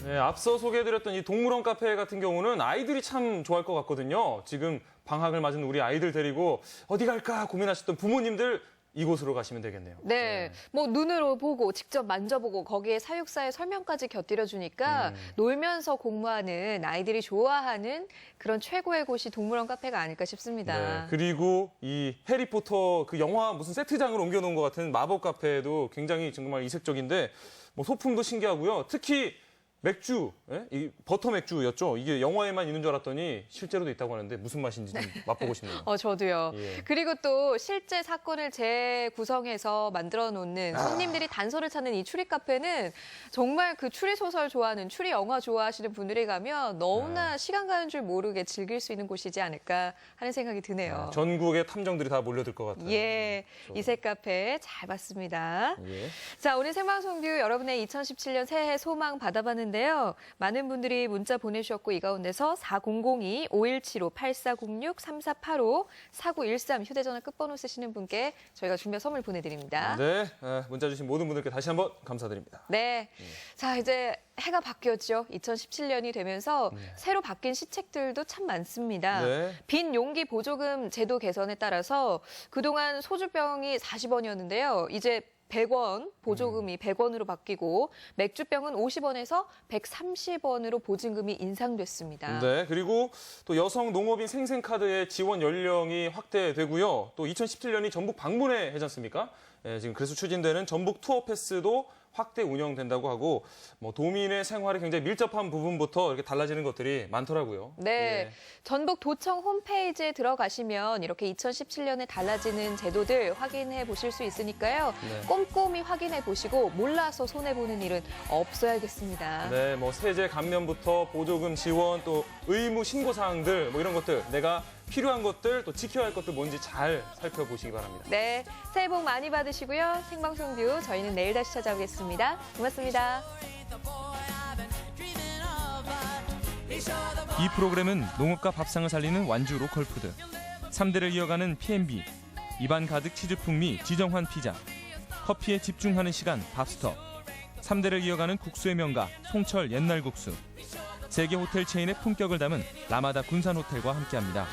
네, 앞서 소개해드렸던 이 동물원 카페 같은 경우는 아이들이 참 좋아할 것 같거든요. 지금 방학을 맞은 우리 아이들 데리고 어디 갈까 고민하셨던 부모님들 이곳으로 가시면 되겠네요. 네, 뭐 눈으로 보고 직접 만져보고 거기에 사육사의 설명까지 곁들여주니까 놀면서 공부하는 아이들이 좋아하는 그런 최고의 곳이 동물원 카페가 아닐까 싶습니다. 네, 그리고 이 해리포터 그 영화 무슨 세트장을 옮겨놓은 것 같은 마법 카페도 굉장히 정말 이색적인데 뭐 소품도 신기하고요. 특히 맥주, 예? 이 버터 맥주였죠. 이게 영화에만 있는 줄 알았더니 실제로도 있다고 하는데 무슨 맛인지 좀 맛보고 싶네요. 저도요. 예. 그리고 또 실제 사건을 재구성해서 만들어 놓는 손님들이 단서를 찾는 이 추리 카페는 정말 그 추리 소설 좋아하는, 추리 영화 좋아하시는 분들이 가면 너무나 시간 가는 줄 모르게 즐길 수 있는 곳이지 않을까 하는 생각이 드네요. 전국의 탐정들이 다 몰려들 것 같아요. 예, 이색 카페 잘 봤습니다. 예. 자, 오늘 생방송뷰 여러분의 2017년 새해 소망 받아봤는데요. 많은 분들이 문자 보내주셨고 이 가운데서 4002, 5175, 8406, 3485, 4913 휴대전화 끝번호 쓰시는 분께 저희가 준비한 선물 보내드립니다. 네, 문자 주신 모든 분들께 다시 한번 감사드립니다. 네. 자, 이제 해가 바뀌었죠. 2017년이 되면서 새로 바뀐 시책들도 참 많습니다. 네. 빈 용기 보조금 제도 개선에 따라서 그동안 소주병이 40원이었는데요. 이제 100원, 보조금이 100원으로 바뀌고 맥주병은 50원에서 130원으로 보증금이 인상됐습니다. 네, 그리고 또 여성 농업인 생생카드의 지원 연령이 확대되고요. 또 2017년이 전북 방문해 해지 않습니까? 예, 지금 그래서 추진되는 전북 투어 패스도 확대 운영된다고 하고 뭐 도민의 생활이 굉장히 밀접한 부분부터 이렇게 달라지는 것들이 많더라고요. 네, 예. 전북 도청 홈페이지에 들어가시면 이렇게 2017년에 달라지는 제도들 확인해 보실 수 있으니까요. 네. 꼼꼼히 확인해 보시고 몰라서 손해보는 일은 없어야겠습니다. 네, 뭐 세제 감면부터 보조금 지원 또 의무 신고 사항들 뭐 이런 것들 내가 필요한 것들 또 지켜야 할 것들 뭔지 잘 살펴보시기 바랍니다. 네, 새해 복 많이 받으시고요. 생방송뷰 저희는 내일 다시 찾아오겠습니다. 고맙습니다. 이 프로그램은 농업과 밥상을 살리는 완주 로컬푸드, 3대를 이어가는 P&B, 입안 가득 치즈 풍미 지정환 피자, 커피에 집중하는 시간 밥스터, 3대를 이어가는 국수의 명가 송철 옛날 국수, 세계 호텔 체인의 품격을 담은 라마다 군산 호텔과 함께합니다.